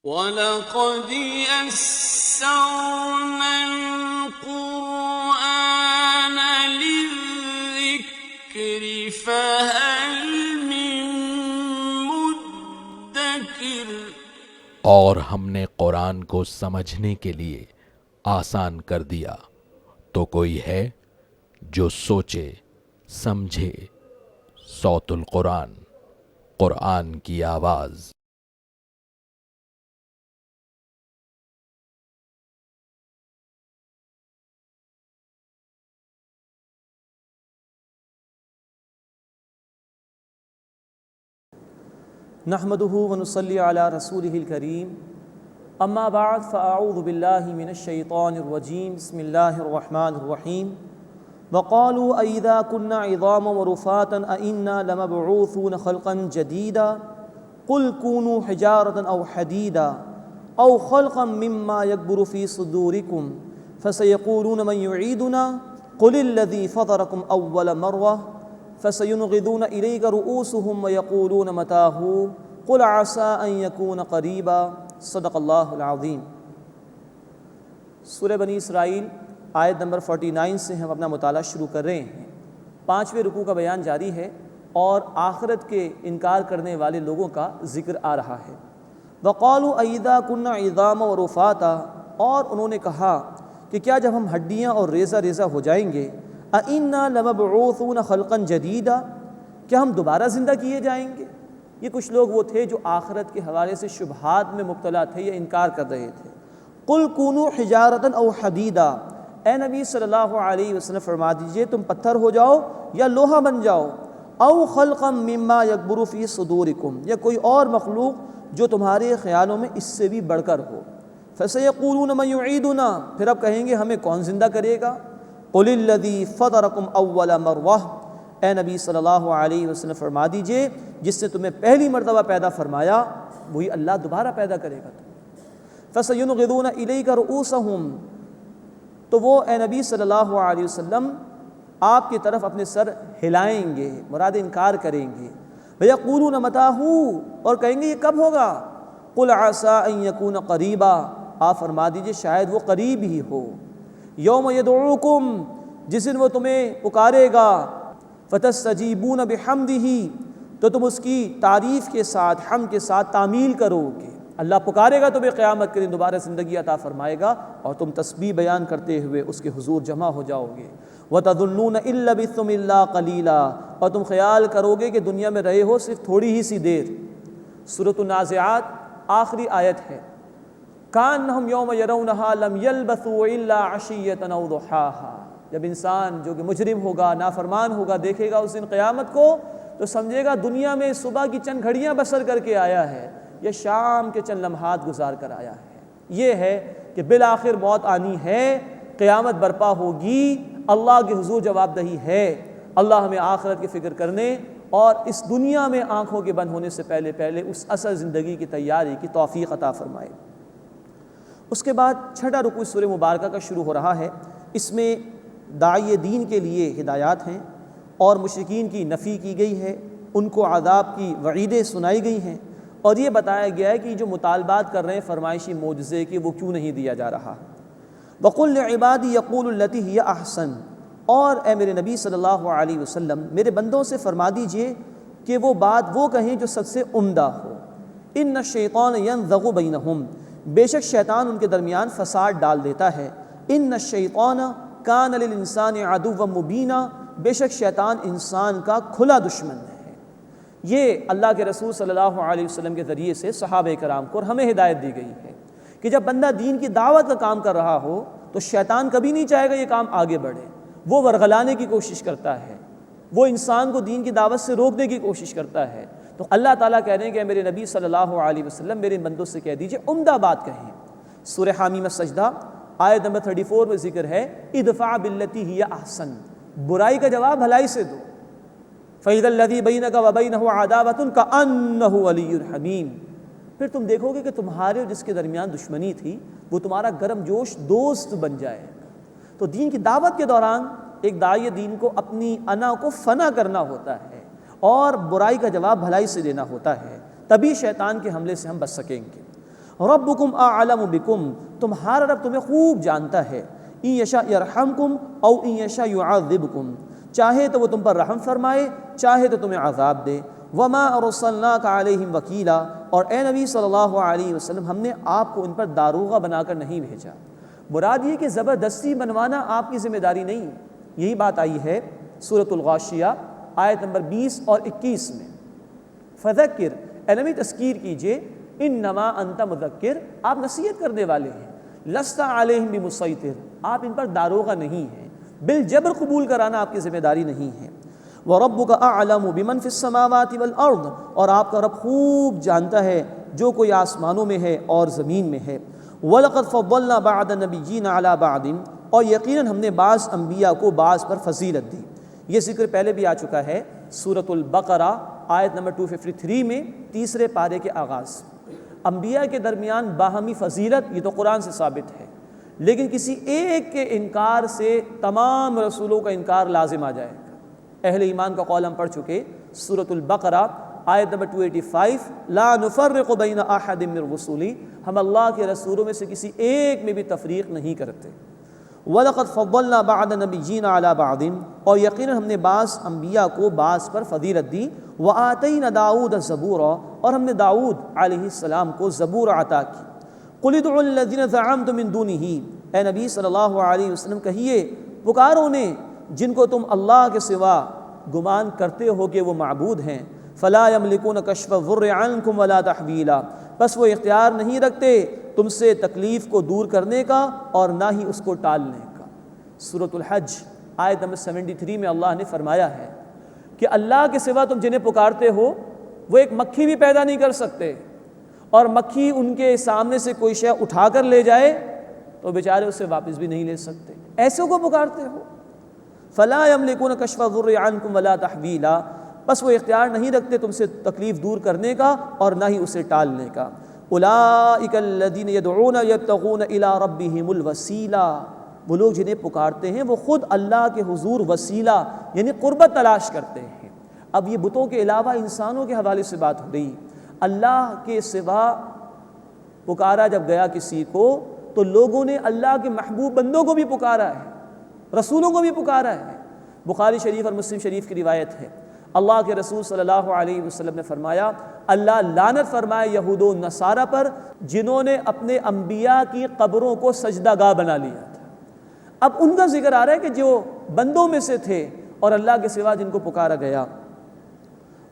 وَلَقَدْ يَسَّرْنَا الْقُرْآنَ لِلذِّكْرِ فَهَلْ مِن مُّدَّكِرٍ۔ اور ہم نے قرآن کو سمجھنے کے لیے آسان کر دیا، تو کوئی ہے جو سوچے سمجھے۔ صوت القرآن، قرآن کی آواز۔ نحمده ونصلي على رسوله الكريم، اما بعد فاعوذ بالله من الشيطان الرجيم، بسم الله الرحمن الرحيم۔ وقالوا أئذا كنا عظاما ورفاتا أئنا لمبعوثون خلقا جديدا قل كونوا حجارة أو حديدا أو خلقا مما يكبر في صدوركم فسيقولون من يعيدنا قل الذي فطركم أول مرة فسينغضون إليك رؤوسهم ويقولون متاه قل عسى أن يكون قريبا۔ صدق اللہ العظیم۔ سورہ بنی اسرائیل آیت نمبر 49 سے ہم اپنا مطالعہ شروع کر رہے ہیں۔ 5ویں رکوع کا بیان جاری ہے اور آخرت کے انکار کرنے والے لوگوں کا ذکر آ رہا ہے۔ وقالوا أئذا كنا عظاما ورفاتا، اور انہوں نے کہا کہ کیا جب ہم ہڈیاں اور ریزہ ریزہ ہو جائیں گے، أئنا لمبعوثون خلقا جديدا، کیا ہم دوبارہ زندہ کیے جائیں گے؟ یہ کچھ لوگ وہ تھے جو آخرت کے حوالے سے شبہات میں مبتلا تھے یا انکار کر رہے تھے۔ قل كونوا حجارة أو حديدا، اے نبی صلی اللہ علیہ وسلم فرما دیجئے تم پتھر ہو جاؤ یا لوہا بن جاؤ، او خلقا مما يكبر في صدوركم، یا کوئی اور مخلوق جو تمہارے خیالوں میں اس سے بھی بڑھ کر ہو۔ فسيقولون من يعيدنا، پھر اب کہیں گے ہمیں کون زندہ کرے گا؟ قل الذي فطركم اول مرة، اے نبی صلی اللہ علیہ وسلم فرما دیجئے جس نے تمہیں پہلی مرتبہ پیدا فرمایا وہی اللہ دوبارہ پیدا کرے گا۔ فسينغضون إليك رؤوسهم، تو وہ اے نبی صلی اللہ علیہ وسلم آپ کی طرف اپنے سر ہلائیں گے، مراد انکار کریں گے۔ وَيَقُولُونَ مَتَىٰ، اور کہیں گے یہ کب ہوگا؟ قُلْ عَسَىٰ أَن يَكُونَ قَرِيبًا، آپ فرما دیجئے شاید وہ قریب ہی ہو۔ یوم یدعوکم، جس دن وہ تمہیں پکارے گا، فَتَسْتَجِیبُونَ بِحَمْدِهِ، تو تم اس کی تعریف کے ساتھ، حمد کے ساتھ تعمیل کرو گے۔ اللہ پکارے گا تمہیں قیامت کے دن، دوبارہ زندگی عطا فرمائے گا اور تم تسبیح بیان کرتے ہوئے اس کے حضور جمع ہو جاؤ گے۔ وَتَظُنُّونَ إِن لَّبِثْتُمْ إِلَّا قَلِيلًا، اور تم خیال کرو گے کہ دنیا میں رہے ہو صرف تھوڑی ہی سی دیر۔ سورۃ النازعات آخری آیت ہے۔ كَأَنَّهُمْ يَوْمَ يَرَوْنَهَا لَمْ يَلْبَثُوا إِلَّا عَشِيَّةً أَوْ ضُحَاهَا، جب انسان جو کہ مجرم ہوگا، نافرمان ہوگا، دیکھے گا اس دن قیامت کو تو سمجھے گا دنیا میں صبح کی چند گھڑیاں بسر کر کے آیا ہے یا شام کے چند لمحات گزار کر آیا ہے۔ یہ ہے کہ بالآخر موت آنی ہے، قیامت برپا ہوگی، اللہ کے حضور جواب دہی ہے۔ اللہ ہمیں آخرت کی فکر کرنے اور اس دنیا میں آنکھوں کے بند ہونے سے پہلے پہلے اس اصل زندگی کی تیاری کی توفیق عطا فرمائے۔ اس کے بعد 6واں رکوع سورہ مبارکہ کا شروع ہو رہا ہے۔ اس میں داعی دین کے لیے ہدایات ہیں اور مشرکین کی نفی کی گئی ہے، ان کو عذاب کی وعیدیں سنائی گئی ہیں، اور یہ بتایا گیا ہے کہ جو مطالبات کر رہے ہیں فرمائشی معجزے کے وہ کیوں نہیں دیا جا رہا۔ وَقُلْ لِعِبَادِي يَقُولُوا الَّتِي هِيَ أَحْسَنُ، اور اے میرے نبی صلی اللہ علیہ وسلم میرے بندوں سے فرما دیجئے کہ وہ بات وہ کہیں جو سب سے عمدہ ہو۔ إِنَّ الشَّيْطَانَ يَنزَغُ بَيْنَهُمْ، بے شک شیطان ان کے درمیان فساد ڈال دیتا ہے۔ إِنَّ الشَّيْطَانَ كَانَ لِلْإِنسَانِ عَدُوًّا مُبِينًا، بے شک شیطان انسان کا کھلا دشمن ہے۔ یہ اللہ کے رسول صلی اللہ علیہ وسلم کے ذریعے سے صحابہ کرام کو اور ہمیں ہدایت دی گئی ہے کہ جب بندہ دین کی دعوت کا کام کر رہا ہو تو شیطان کبھی نہیں چاہے گا یہ کام آگے بڑھے، وہ ورغلانے کی کوشش کرتا ہے، وہ انسان کو دین کی دعوت سے روکنے کی کوشش کرتا ہے۔ تو اللہ تعالیٰ کہہ رہے ہیں کہ میرے نبی صلی اللہ علیہ وسلم میرے بندوں سے کہہ دیجئے عمدہ بات کہیں۔ سورہ حامیم السجدہ آیت نمبر 34 میں ذکر ہے ادفع باللتی ہی احسن، برائی کا جواب بھلائی سے دو۔ فَإِذَا الَّذِي بَيْنَكَ وَبَيْنَهُ عَدَاوَةٌ كَأَنَّهُ وَلِيٌّ حَمِيمٌ، پھر تم دیکھو گے کہ تمہارے اور جس کے درمیان دشمنی تھی وہ تمہارا گرم جوش دوست بن جائے گا۔ تو دین کی دعوت کے دوران ایک داعی دین کو اپنی انا کو فنا کرنا ہوتا ہے اور برائی کا جواب بھلائی سے دینا ہوتا ہے، تبھی شیطان کے حملے سے ہم بچ سکیں گے۔ ربکم اعلم بکم، تمہارا رب تمہیں خوب جانتا ہے، ان یشاء یرحمکم او ان یشاء یعذبکم، چاہے تو وہ تم پر رحم فرمائے، چاہے تو تمہیں عذاب دے۔ وما ارسلناک علیہم وکیلا، اور اے نبی صلی اللہ علیہ وسلم ہم نے آپ کو ان پر داروغہ بنا کر نہیں بھیجا۔ مراد یہ کہ زبردستی بنوانا آپ کی ذمہ داری نہیں، یہی بات آئی ہے سورۃ الغاشیہ آیت نمبر 20 اور 21 میں۔ فذکر، اے نبی تذکیر کیجئے، انما انت مذکر، آپ نصیحت کرنے والے ہیں، لست علیہم بمسیطر، آپ ان پر داروغہ نہیں ہیں، بالجبر قبول کرانا آپ کی ذمہ داری نہیں ہے۔ وَرَبُّكَ أَعْلَمُ بِمَنْ فِي السَّمَاوَاتِ وَالْأَرْضِ، اور آپ کا رب خوب جانتا ہے جو کوئی آسمانوں میں ہے اور زمین میں ہے۔ وَلَقَدْ فَضَّلْنَا بَعْضَ النَّبِيِّينَ عَلَى بَعْضٍ، اور یقیناً ہم نے بعض انبیاء کو بعض پر فضیلت دی۔ یہ ذکر پہلے بھی آ چکا ہے سورۃ البقرہ آیت نمبر 253 میں، تیسرے پارے کے آغاز۔ انبیاء کے درمیان باہمی فضیلت یہ تو قرآن سے ثابت ہے، لیکن کسی ایک کے انکار سے تمام رسولوں کا انکار لازم آ جائے گا۔ اہل ایمان کا قول ہم پڑھ چکے سورۃ البقرہ آیت نمبر 285، لا نفرق بین احد من رسولی، ہم اللہ کے رسولوں میں سے کسی ایک میں بھی تفریق نہیں کرتے۔ وَلَقَدْ فَضَّلْنَا بَعْضَ النَّبِيِّينَ عَلَى بَعْضٍ، اور یقیناً ہم نے بعض انبیاء کو بعض پر فضیلت دی۔ وَآتَيْنَا دَاؤُودَ الزَّبُورَ، اور ہم نے داؤد علیہ السلام کو زبور عطا کی۔ قُلِ ادْعُوا الَّذِينَ زَعَمْتُم مِّن دُونِهِ، اے نبی صلی اللہ علیہ وسلم کہیے، پکارو انہیں جن کو تم اللہ کے سوا گمان کرتے ہو کہ وہ معبود ہیں۔ فَلَا يَمْلِكُونَ كَشْفَ الضُّرِّ عَنْكُمْ وَلَا تَحْوِيلًا، بس وہ اختیار نہیں رکھتے تم سے تکلیف کو دور کرنے کا اور نہ ہی اس کو ٹالنے کا۔ سورۃ الحج آیت نمبر 73 میں اللہ نے فرمایا ہے کہ اللہ کے سوا تم جنہیں پکارتے ہو وہ ایک مکھی بھی پیدا نہیں کر سکتے، اور مکھی ان کے سامنے سے کوئی شے اٹھا کر لے جائے تو بیچارے اسے واپس بھی نہیں لے سکتے، ایسے کو پکارتے ہو۔ فلا یملکون کشف الضر عنکم ولا تحویلا، بس وہ اختیار نہیں رکھتے تم سے تکلیف دور کرنے کا اور نہ ہی اسے ٹالنے کا۔ اولئک الذین یدعون یبتغون الی ربہم الوسیلہ، وہ لوگ جنہیں پکارتے ہیں وہ خود اللہ کے حضور وسیلہ یعنی قربت تلاش کرتے ہیں۔ اب یہ بتوں کے علاوہ انسانوں کے حوالے سے بات ہو رہی، اللہ کے سوا پکارا جب گیا کسی کو تو لوگوں نے اللہ کے محبوب بندوں کو بھی پکارا ہے، رسولوں کو بھی پکارا ہے۔ بخاری شریف اور مسلم شریف کی روایت ہے، اللہ کے رسول صلی اللہ علیہ وسلم نے فرمایا، اللہ لعنت فرمائے یہود و نصارہ پر جنہوں نے اپنے انبیاء کی قبروں کو سجدہ گاہ بنا لیا تھا۔ اب ان کا ذکر آ رہا ہے کہ جو بندوں میں سے تھے اور اللہ کے سوا جن کو پکارا گیا۔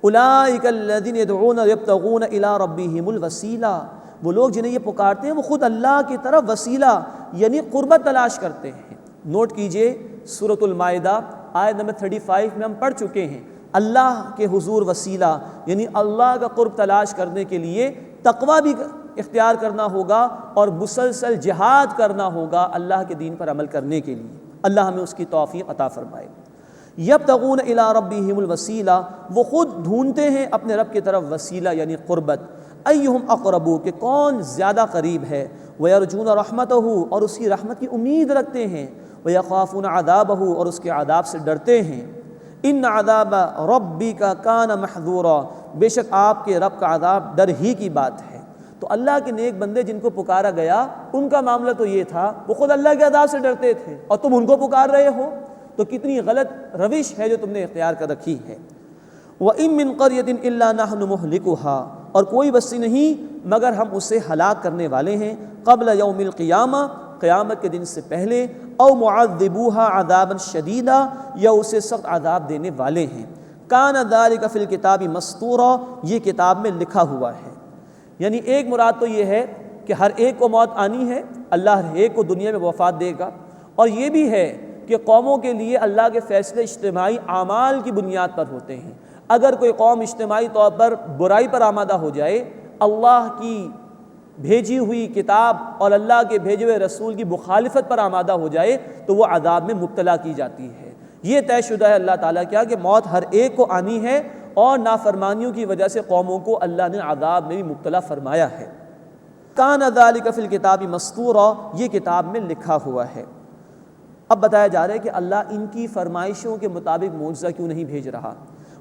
اولئک الذین یدعون یبتغون الی ربہم الوسیلہ، وہ لوگ جنہیں یہ پکارتے ہیں وہ خود اللہ کی طرف وسیلہ یعنی قربت تلاش کرتے ہیں۔ نوٹ کیجئے سورۃ المائدہ آیت نمبر 35 میں ہم پڑھ چکے ہیں، اللہ کے حضور وسیلہ یعنی اللہ کا قرب تلاش کرنے کے لیے تقویٰ بھی اختیار کرنا ہوگا اور مسلسل جہاد کرنا ہوگا اللہ کے دین پر عمل کرنے کے لیے۔ اللہ ہمیں اس کی توفیق عطا فرمائے۔ یبتغون الی ربہم الوسیلہ، وہ خود ڈھونڈتے ہیں اپنے رب کی طرف وسیلہ یعنی قربت۔ ایہم اقرب، کہ کون زیادہ قریب ہے۔ ویرجون رحمتہ، اور اس کی رحمت کی امید رکھتے ہیں۔ ویخافون عذابہ، اور اس کے عذاب سے ڈرتے ہیں۔ ان عذاب ربک کان محذورا، بے شک آپ کے رب کا عذاب ڈر ہی کی بات ہے۔ تو اللہ کے نیک بندے جن کو پکارا گیا ان کا معاملہ تو یہ تھا، وہ خود اللہ کے عذاب سے ڈرتے تھے اور تم ان کو پکار رہے ہو، تو کتنی غلط روش ہے جو تم نے اختیار کر رکھی ہے۔ وَإِن مِّن قَرْيَةٍ إِلَّا نَحْنُ مُهْلِكُهَا، اور کوئی بستی نہیں مگر ہم اسے ہلاک کرنے والے ہیں، قبل یوم القیامہ، قیامت کے دن سے پہلے، او معذبوها عذابا شدیدا، یا اسے سخت عذاب دینے والے ہیں۔ کان ذلک فی الکتاب مسطورا، یہ کتاب میں لکھا ہوا ہے۔ یعنی ایک مراد تو یہ ہے کہ ہر ایک کو موت آنی ہے، اللہ ہر ایک کو دنیا میں وفات دے گا، اور یہ بھی ہے کہ قوموں کے لیے اللہ کے فیصلے اجتماعی اعمال کی بنیاد پر ہوتے ہیں۔ اگر کوئی قوم اجتماعی طور پر برائی پر آمادہ ہو جائے، اللہ کی بھیجی ہوئی کتاب اور اللہ کے بھیجے ہوئے رسول کی مخالفت پر آمادہ ہو جائے تو وہ عذاب میں مبتلا کی جاتی ہے۔ یہ طے شدہ ہے اللہ تعالیٰ کیا کہ موت ہر ایک کو آنی ہے، اور نافرمانیوں کی وجہ سے قوموں کو اللہ نے عذاب میں بھی مبتلا فرمایا ہے۔ کان ذلک فی الکتاب مسطورا، یہ کتاب میں لکھا ہوا ہے۔ اب بتایا جا رہا ہے کہ اللہ ان کی فرمائشوں کے مطابق معجزہ کیوں نہیں بھیج رہا۔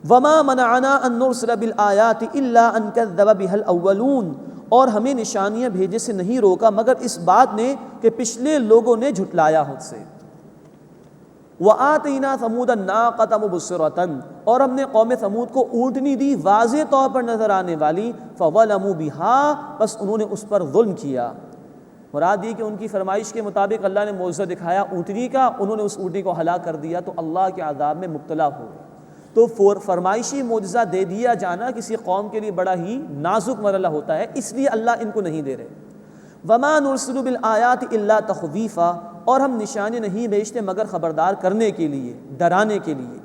وما منعنا ان نرسل بالآیات الا ان کذب بها الاولون، اور ہمیں نشانیاں بھیجے سے نہیں روکا مگر اس بات نے کہ پچھلے لوگوں نے جھٹلایا خود سے۔ وَآتَيْنَا ثَمُودَ النَّاقَةَ مُبْصِرَةً، اور ہم نے قوم ثمود کو اونٹنی دی واضح طور پر نظر آنے والی، فَظَلَمُوا بِهَا، بس انہوں نے اس پر ظلم کیا۔ مراد یہ کہ ان کی فرمائش کے مطابق اللہ نے معجزہ دکھایا اونٹنی کا، انہوں نے اس اونٹنی کو ہلاک کر دیا تو اللہ کے عذاب میں مبتلا ہو گئے۔ تو فرمائشی معجزہ دے دیا جانا کسی قوم کے لیے بڑا ہی نازک مرحلہ ہوتا ہے، اس لیے اللہ ان کو نہیں دے رہے۔ وَمَا نُرْسِلُ بِالْآيَاتِ إِلَّا تَخْوِيفًا، اور ہم نشانے نہیں بھیجتے مگر خبردار کرنے کے لیے، ڈرانے کے لیے۔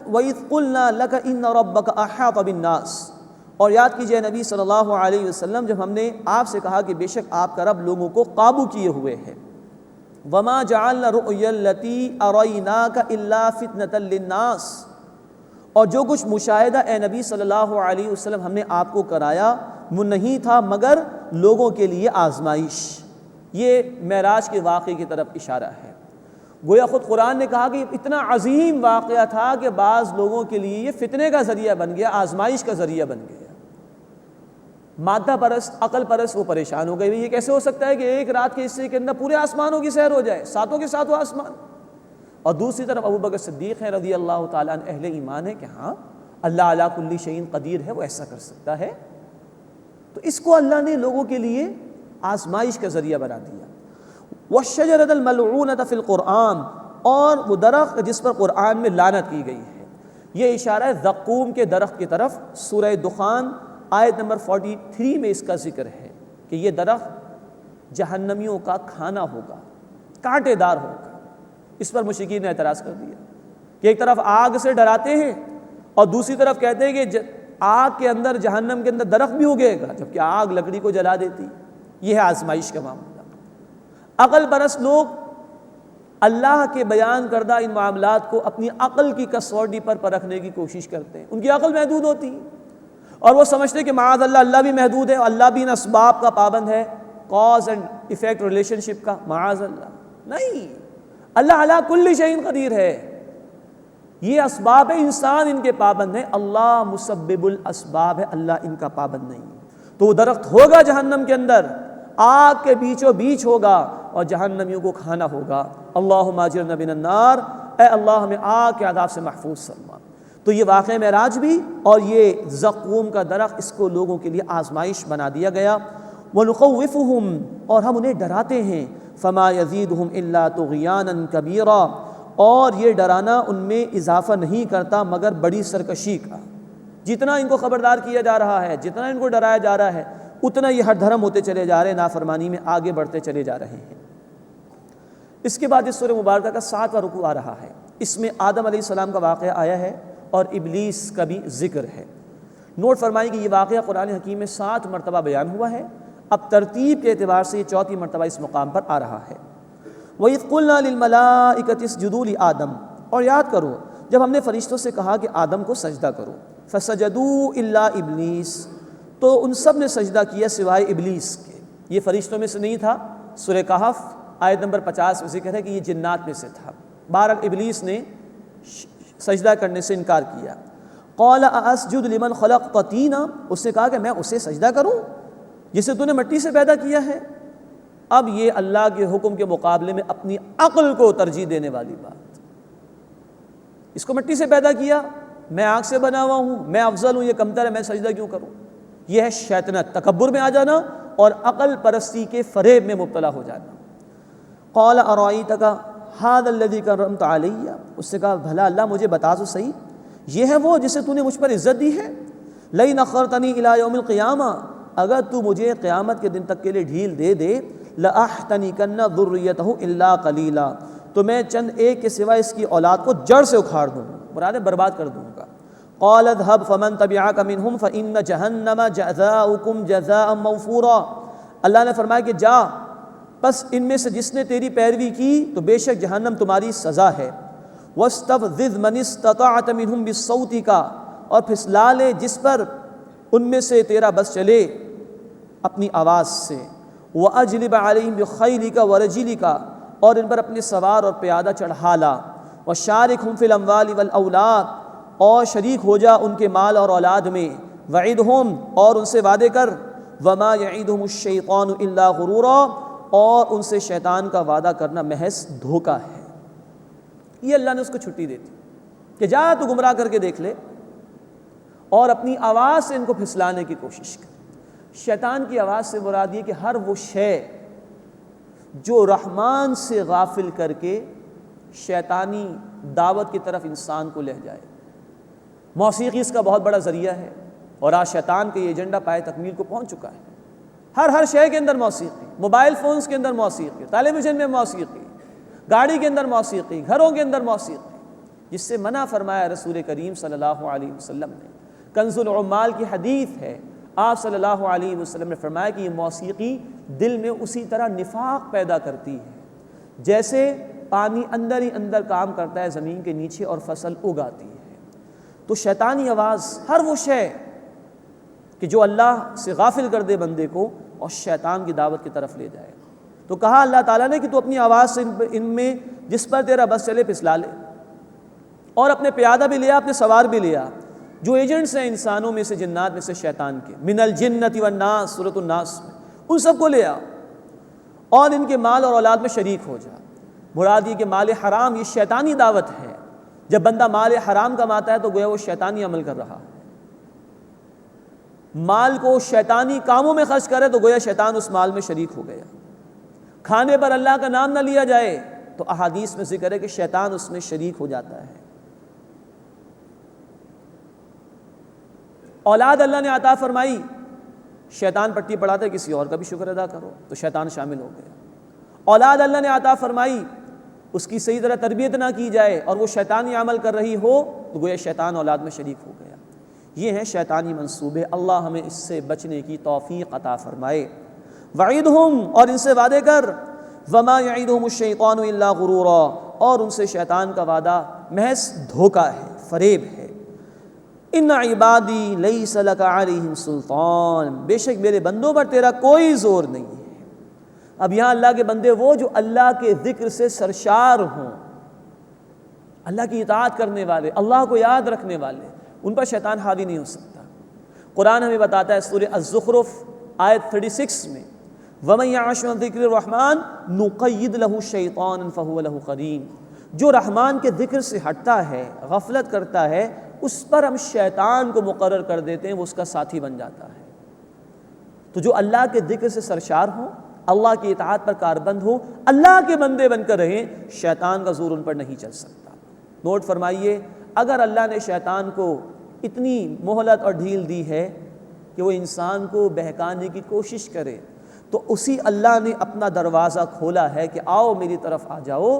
وَإِذْ قُلْنَا لَكَ إِنَّ رَبَّكَ أَحَاطَ بِالنَّاسِ، اور یاد کیجئے نبی صلی اللہ علیہ وسلم جب ہم نے آپ سے کہا کہ بے شک آپ کا رب لوگوں کو قابو کیے ہوئے ہے۔ وَمَا جَعَلْنَا الرُّؤْيَا الَّتِي أَرَيْنَاكَ إِلَّا فِتْنَةً لِلنَّاسِ، اور جو کچھ مشاہدہ اے نبی صلی اللہ علیہ وسلم ہم نے آپ کو کرایا وہ نہیں تھا مگر لوگوں کے لیے آزمائش۔ یہ معراج کے واقعے کی طرف اشارہ ہے۔ گویا خود قرآن نے کہا کہ یہ اتنا عظیم واقعہ تھا کہ بعض لوگوں کے لیے یہ فتنے کا ذریعہ بن گیا، آزمائش کا ذریعہ بن گیا۔ مادہ پرست، عقل پرست وہ پریشان ہو گئے، یہ کیسے ہو سکتا ہے کہ ایک رات کے حصے کے اندر پورے آسمانوں کی سیر ہو جائے، ساتوں کے ساتوں آسمان۔ اور دوسری طرف ابو بکر صدیق ہیں رضی اللہ تعالیٰ عنہ، اہل ایمان ہے کہ ہاں اللہ علی کل شیء قدیر ہے، وہ ایسا کر سکتا ہے۔ تو اس کو اللہ نے لوگوں کے لیے آزمائش کا ذریعہ بنا دیا۔ وَالشَّجَرَةَ الْمَلْعُونَةَ فِي الْقُرْآنِ، اور وہ درخت جس پر قرآن میں لعنت کی گئی ہے۔ یہ اشارہ ہے زقوم کے درخت کی طرف۔ سورہ دخان آیت نمبر 43 میں اس کا ذکر ہے کہ یہ درخت جہنمیوں کا کھانا ہوگا، کانٹے دار ہوگا۔ اس پر مشرکین نے اعتراض کر دیا کہ ایک طرف آگ سے ڈراتے ہیں اور دوسری طرف کہتے ہیں کہ آگ کے اندر، جہنم کے اندر درخت بھی اگے گا، جبکہ آگ لکڑی کو جلا دیتی۔ یہ ہے آزمائش کا معاملہ۔ عقل پرست لوگ اللہ کے بیان کردہ ان معاملات کو اپنی عقل کی کسوٹی پر پرکھنے کی کوشش کرتے ہیں۔ ان کی عقل محدود ہوتی ہے اور وہ سمجھتے ہیں کہ معاذ اللہ، اللہ بھی محدود ہے، اللہ بھی ان اسباب کا پابند ہے، کاز اینڈ ایفیکٹ ریلیشن شپ کا، معاذ اللہ نہیں، اللہ علی کل شیء قدیر ہے۔ یہ اسباب ہے، انسان ان کے پابند ہے، اللہ مسبب الاسباب ہے، اللہ ان کا پابند نہیں۔ تو وہ درخت ہوگا جہنم کے اندر، آگ کے بیچوں بیچ ہوگا اور جہنمیوں کو کھانا ہوگا۔ اللہم اجرنا من النار، اے اللہ ہمیں آگ کے عذاب سے محفوظ فرما۔ تو یہ واقعہ معراج بھی اور یہ زقوم کا درخت، اس کو لوگوں کے لیے آزمائش بنا دیا گیا۔ وَنُخَوِّفُهُمْ، اور ہم انہیں ڈراتے ہیں، فَمَا يَزِيدُهُمْ إِلَّا طُغْيَانًا كَبِيرًا، اور یہ ڈرانا ان میں اضافہ نہیں کرتا مگر بڑی سرکشی کا۔ جتنا ان کو خبردار کیا جا رہا ہے، جتنا ان کو ڈرایا جا رہا ہے، اتنا یہ ہر دھرم ہوتے چلے جا رہے ہیں، نافرمانی میں آگے بڑھتے چلے جا رہے ہیں۔ اس کے بعد اس سورہ مبارکہ کا 7واں رکوع آ رہا ہے۔ اس میں آدم علیہ السلام کا واقعہ آیا ہے اور ابلیس کا بھی ذکر ہے۔ نوٹ فرمائیں کہ یہ واقعہ قرآن حکیم میں 7 مرتبہ بیان ہوا ہے۔ اب ترتیب کے اعتبار سے یہ 4تھی مرتبہ اس مقام پر آ رہا ہے۔ وَإِذْ قُلْنَا لِلْمَلَائِكَةِ اسْجُدُوا لِآدَمَ، اور یاد کرو جب ہم نے فرشتوں سے کہا کہ آدم کو سجدہ کرو، فَسَجَدُوا إِلَّا إِبْلِيسَ، تو ان سب نے سجدہ کیا سوائے ابلیس کے۔ یہ فرشتوں میں سے نہیں تھا، سورہ کہف آیت نمبر 50 میں ذکر ہے کہ یہ جنات میں سے تھا۔ بہرحال ابلیس نے سجدہ کرنے سے انکار کیا۔ قَالَ أَأَسْجُدُ لِمَنْ خَلَقْتَ طِينًا، اس نے کہا کہ میں اسے سجدہ کروں جسے تو نے مٹی سے پیدا کیا ہے۔ اب یہ اللہ کے حکم کے مقابلے میں اپنی عقل کو ترجیح دینے والی بات، اس کو مٹی سے پیدا کیا، میں آگ سے بنا ہوا ہوں، میں افضل ہوں، یہ کمتر ہے، میں سجدہ کیوں کروں؟ یہ ہے شیطنت، تکبر میں آ جانا اور عقل پرستی کے فریب میں مبتلا ہو جانا۔ قال ارائیتک ھذا الذی کرمت علی، اس سے کہا بھلا اللہ مجھے بتا تو صحیح، یہ ہے وہ جسے تو نے مجھ پر عزت دی ہے۔ لئن اخرتنی الی یوم القیامہ، اگر تو مجھے قیامت کے دن تک کے لیے ڈھیل دے دے، لاحتنکن ذریتہ الا قلیلا، تو میں چند ایک کے سوا اس کی اولاد کو جڑ سے اکھاڑ دوں گا، مراد برباد کر دوں گا۔ قال اذهب فمن تبعك منهم فإن جہنم جزاؤکم جزاء موفورا، اللہ نے فرمایا کہ جا، بس ان میں سے جس نے تیری پیروی کی تو بے شک جہنم تمہاری سزا ہے۔ واستفزز من استطعت منهم بصوتک، اور پھسلا لے جس پر ان میں سے تیرا بس چلے اپنی آواز سے۔ واجلب علیہم بخیلک ورجلک، اور ان پر اپنے سوار اور پیادہ چڑھا لا۔ وشارکہم فی الاموال والاولاد، اور شریک ہو جا ان کے مال اور اولاد میں۔ وعدہم، اور ان سے وعدے کر۔ وما یعیدہم الشیطان الا غرورا، اور ان سے شیطان کا وعدہ کرنا محض دھوکہ ہے۔ یہ اللہ نے اس کو چھٹی دیتی کہ جا تو گمراہ کر کے دیکھ لے اور اپنی آواز سے ان کو پھسلانے کی کوشش کر۔ شیطان کی آواز سے مراد یہ کہ ہر وہ شے جو رحمان سے غافل کر کے شیطانی دعوت کی طرف انسان کو لے جائے۔ موسیقی اس کا بہت بڑا ذریعہ ہے، اور آج شیطان کا یہ ایجنڈا پائے تکمیل کو پہنچ چکا ہے۔ ہر شے کے اندر موسیقی، موبائل فونز کے اندر موسیقی، ٹیلی ویژن میں موسیقی، گاڑی کے اندر موسیقی، گھروں کے اندر موسیقی، جس سے منع فرمایا رسول کریم صلی اللہ علیہ وسلم نے۔ کنز العمال کی حدیث ہے، آپ صلی اللہ علیہ وسلم نے فرمایا کہ یہ موسیقی دل میں اسی طرح نفاق پیدا کرتی ہے جیسے پانی اندر ہی اندر کام کرتا ہے زمین کے نیچے اور فصل اگاتی ہے۔ تو شیطانی آواز ہر وہ شے کہ جو اللہ سے غافل کر دے بندے کو اور شیطان کی دعوت کی طرف لے جائے۔ تو کہا اللہ تعالیٰ نے کہ تو اپنی آواز سے ان میں جس پر تیرا بس چلے پھسلا لے، اور اپنے پیادہ بھی لیا، اپنے سوار بھی لیا، جو ایجنٹس ہیں انسانوں میں سے، جنات میں سے، شیطان کے، من الجنۃ والناس، سورۃ الناس میں، ان سب کو لیا اور ان کے مال اور اولاد میں شریک ہو جا۔ مراد یہ کہ مال حرام یہ شیطانی دعوت ہے۔ جب بندہ مال حرام کماتا ہے تو گویا وہ شیطانی عمل کر رہا ہے۔ مال کو شیطانی کاموں میں خرچ کرے تو گویا شیطان اس مال میں شریک ہو گیا۔ کھانے پر اللہ کا نام نہ لیا جائے تو احادیث میں ذکر ہے کہ شیطان اس میں شریک ہو جاتا ہے۔ اولاد اللہ نے عطا فرمائی، شیطان پٹی پڑھاتا ہے کسی اور کا بھی شکر ادا کرو تو شیطان شامل ہو گیا۔ اولاد اللہ نے عطا فرمائی، اس کی صحیح طرح تربیت نہ کی جائے اور وہ شیطانی عمل کر رہی ہو تو گویا شیطان اولاد میں شریک ہو گیا۔ یہ ہیں شیطانی منصوبے، اللہ ہمیں اس سے بچنے کی توفیق عطا فرمائے۔ وعیدہم، اور ان سے وعدے کر، وما یعیدہم الشیطان الا غرورا، اور ان سے شیطان کا وعدہ محض دھوکہ ہے، فریب ہے۔ ان عبادی لیس لک علیہم سلطان، بے شک میرے بندوں پر تیرا کوئی زور نہیں ہے۔ اب یہاں اللہ کے بندے وہ جو اللہ کے ذکر سے سرشار ہوں، اللہ کی اطاعت کرنے والے، اللہ کو یاد رکھنے والے، ان پر شیطان حاوی نہیں ہو سکتا۔ قرآن ہمیں بتاتا ہے سورہ الزخرف آیت 36 میں، وَمَن يَعْشُ عَن ذِكْرِ الرَّحْمَنِ نُقَيِّضْ لَهُ شَيْطَانًا فَهُوَ لَهُ قَرِينٌ، جو رحمان کے ذکر سے ہٹتا ہے، غفلت کرتا ہے، اس پر ہم شیطان کو مقرر کر دیتے ہیں، وہ اس کا ساتھی بن جاتا ہے۔ تو جو اللہ کے ذکر سے سرشار ہوں، اللہ کی اطاعت پر کاربند ہوں، اللہ کے بندے بن کر رہیں، شیطان کا زور ان پر نہیں چل سکتا۔ نوٹ فرمائیے، اگر اللہ نے شیطان کو اتنی مہلت اور ڈھیل دی ہے کہ وہ انسان کو بہکانے کی کوشش کرے، تو اسی اللہ نے اپنا دروازہ کھولا ہے کہ آؤ میری طرف آ جاؤ،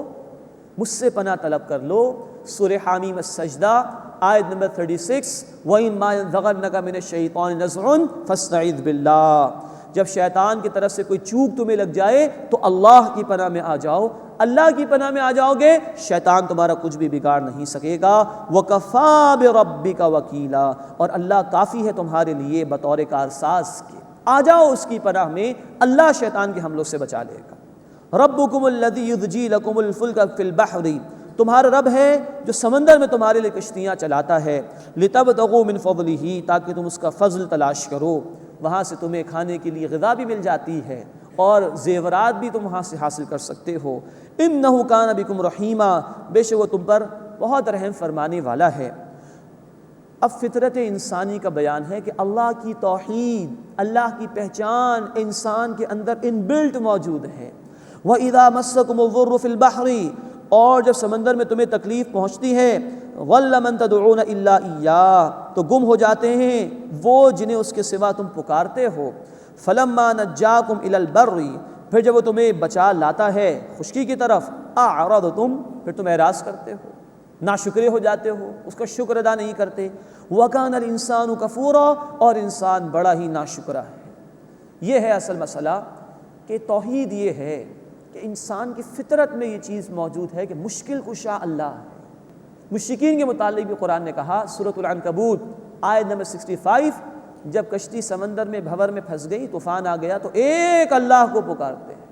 مجھ سے پناہ طلب کر لو۔ سورہ حامیم السجدہ آیت نمبر 36، وَإِن مَّا يَنزَغَنَّكَ مِنَ الشَّيْطَانِ نَزْغٌ فَاسْتَعِذْ بِاللَّهِ، جب شیطان کی طرف سے کوئی چوک تمہیں لگ جائے تو اللہ کی پناہ میں آ جاؤ۔ اللہ کی پناہ میں آ جاؤ گے، شیطان تمہارا کچھ بھی بگاڑ نہیں سکے گا۔ وَكَفَىٰ بِرَبِّكَ وَكِيلًا، اور اللہ کافی ہے تمہارے لیے بطور کارساز کے۔ آ جاؤ اس کی پناہ میں، اللہ شیطان کے حملوں سے بچا لے گا۔ رَبُّكُمُ الَّذِي يُزْجِي لَكُمُ الْفُلْكَ فِي الْبَحْرِ، تمہارا رب ہے جو سمندر میں تمہارے لیے کشتیاں چلاتا ہے۔ لِتَبْتَغُوا مِن فَضْلِهِ، تاکہ تم اس کا فضل تلاش کرو، وہاں سے تمہیں کھانے کے لیے غذا بھی مل جاتی ہے اور زیورات بھی تم وہاں سے حاصل کر سکتے ہو۔ اِنَّهُ كَانَ بِكُمْ رَحِيمًا، بے شک وہ تم پر بہت رحم فرمانے والا ہے۔ اب فطرت انسانی کا بیان ہے کہ اللہ کی توحید، اللہ کی پہچان انسان کے اندر ان بلٹ موجود ہے۔ وَإِذَا مَسَّكُمُ الضُّرُّ فِي الْبَحْرِ، اور جب سمندر میں تمہیں تکلیف پہنچتی ہے، ضَلَّ مَن تَدْعُونَ إِلَّا إِيَّاهُ، تو گم ہو جاتے ہیں وہ جنہیں اس کے سوا تم پکارتے ہو۔ فَلَمَّا نَجَّاكُمْ إِلَى الْبَرِّ، پھر جب وہ تمہیں بچا لاتا ہے خشکی کی طرف، أَعْرَضْتُمْ، پھر تم اعراض کرتے ہو، ناشکرے ہو جاتے ہو، اس کا شکر ادا نہیں کرتے۔ وَكَانَ الْإِنسَانُ كَفُورًا، اور انسان بڑا ہی ناشکرا ہے۔ یہ ہے اصل مسئلہ کہ توحید یہ ہے کہ انسان کی فطرت میں یہ چیز موجود ہے کہ مشکل کشا اللہ ہے۔ مشرکین کے متعلق بھی قرآن نے کہا، سورۃ العنکبوت آیت نمبر 65، جب کشتی سمندر میں بھنور میں پھنس گئی، طوفان آ گیا، تو ایک اللہ کو پکارتے ہیں،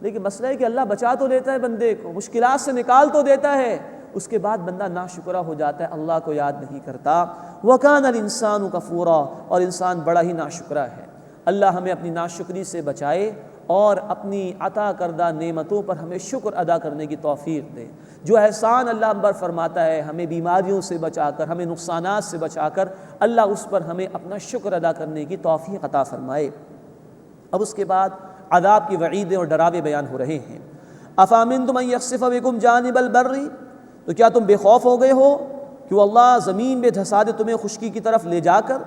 لیکن مسئلہ ہے کہ اللہ بچا تو لیتا ہے بندے کو، مشکلات سے نکال تو دیتا ہے، اس کے بعد بندہ ناشکرا ہو جاتا ہے، اللہ کو یاد نہیں کرتا۔ وَكَانَ الْإِنسَانُ كَفُورًا، اور انسان بڑا ہی ناشکرا ہے۔ اللہ ہمیں اپنی ناشکری سے بچائے اور اپنی عطا کردہ نعمتوں پر ہمیں شکر ادا کرنے کی توفیق دے۔ جو احسان اللہ ہم پر فرماتا ہے، ہمیں بیماریوں سے بچا کر، ہمیں نقصانات سے بچا کر، اللہ اس پر ہمیں اپنا شکر ادا کرنے کی توفیق عطا فرمائے۔ اب اس کے بعد عذاب کی وعیدیں اور ڈراوے بیان ہو رہے ہیں۔ افامنتم ان یخسف بکم جانب البر، تو کیا تم بے خوف ہو گئے ہو کہ وہ اللہ زمین میں دھسا دے تمہیں خشکی کی طرف لے جا کر،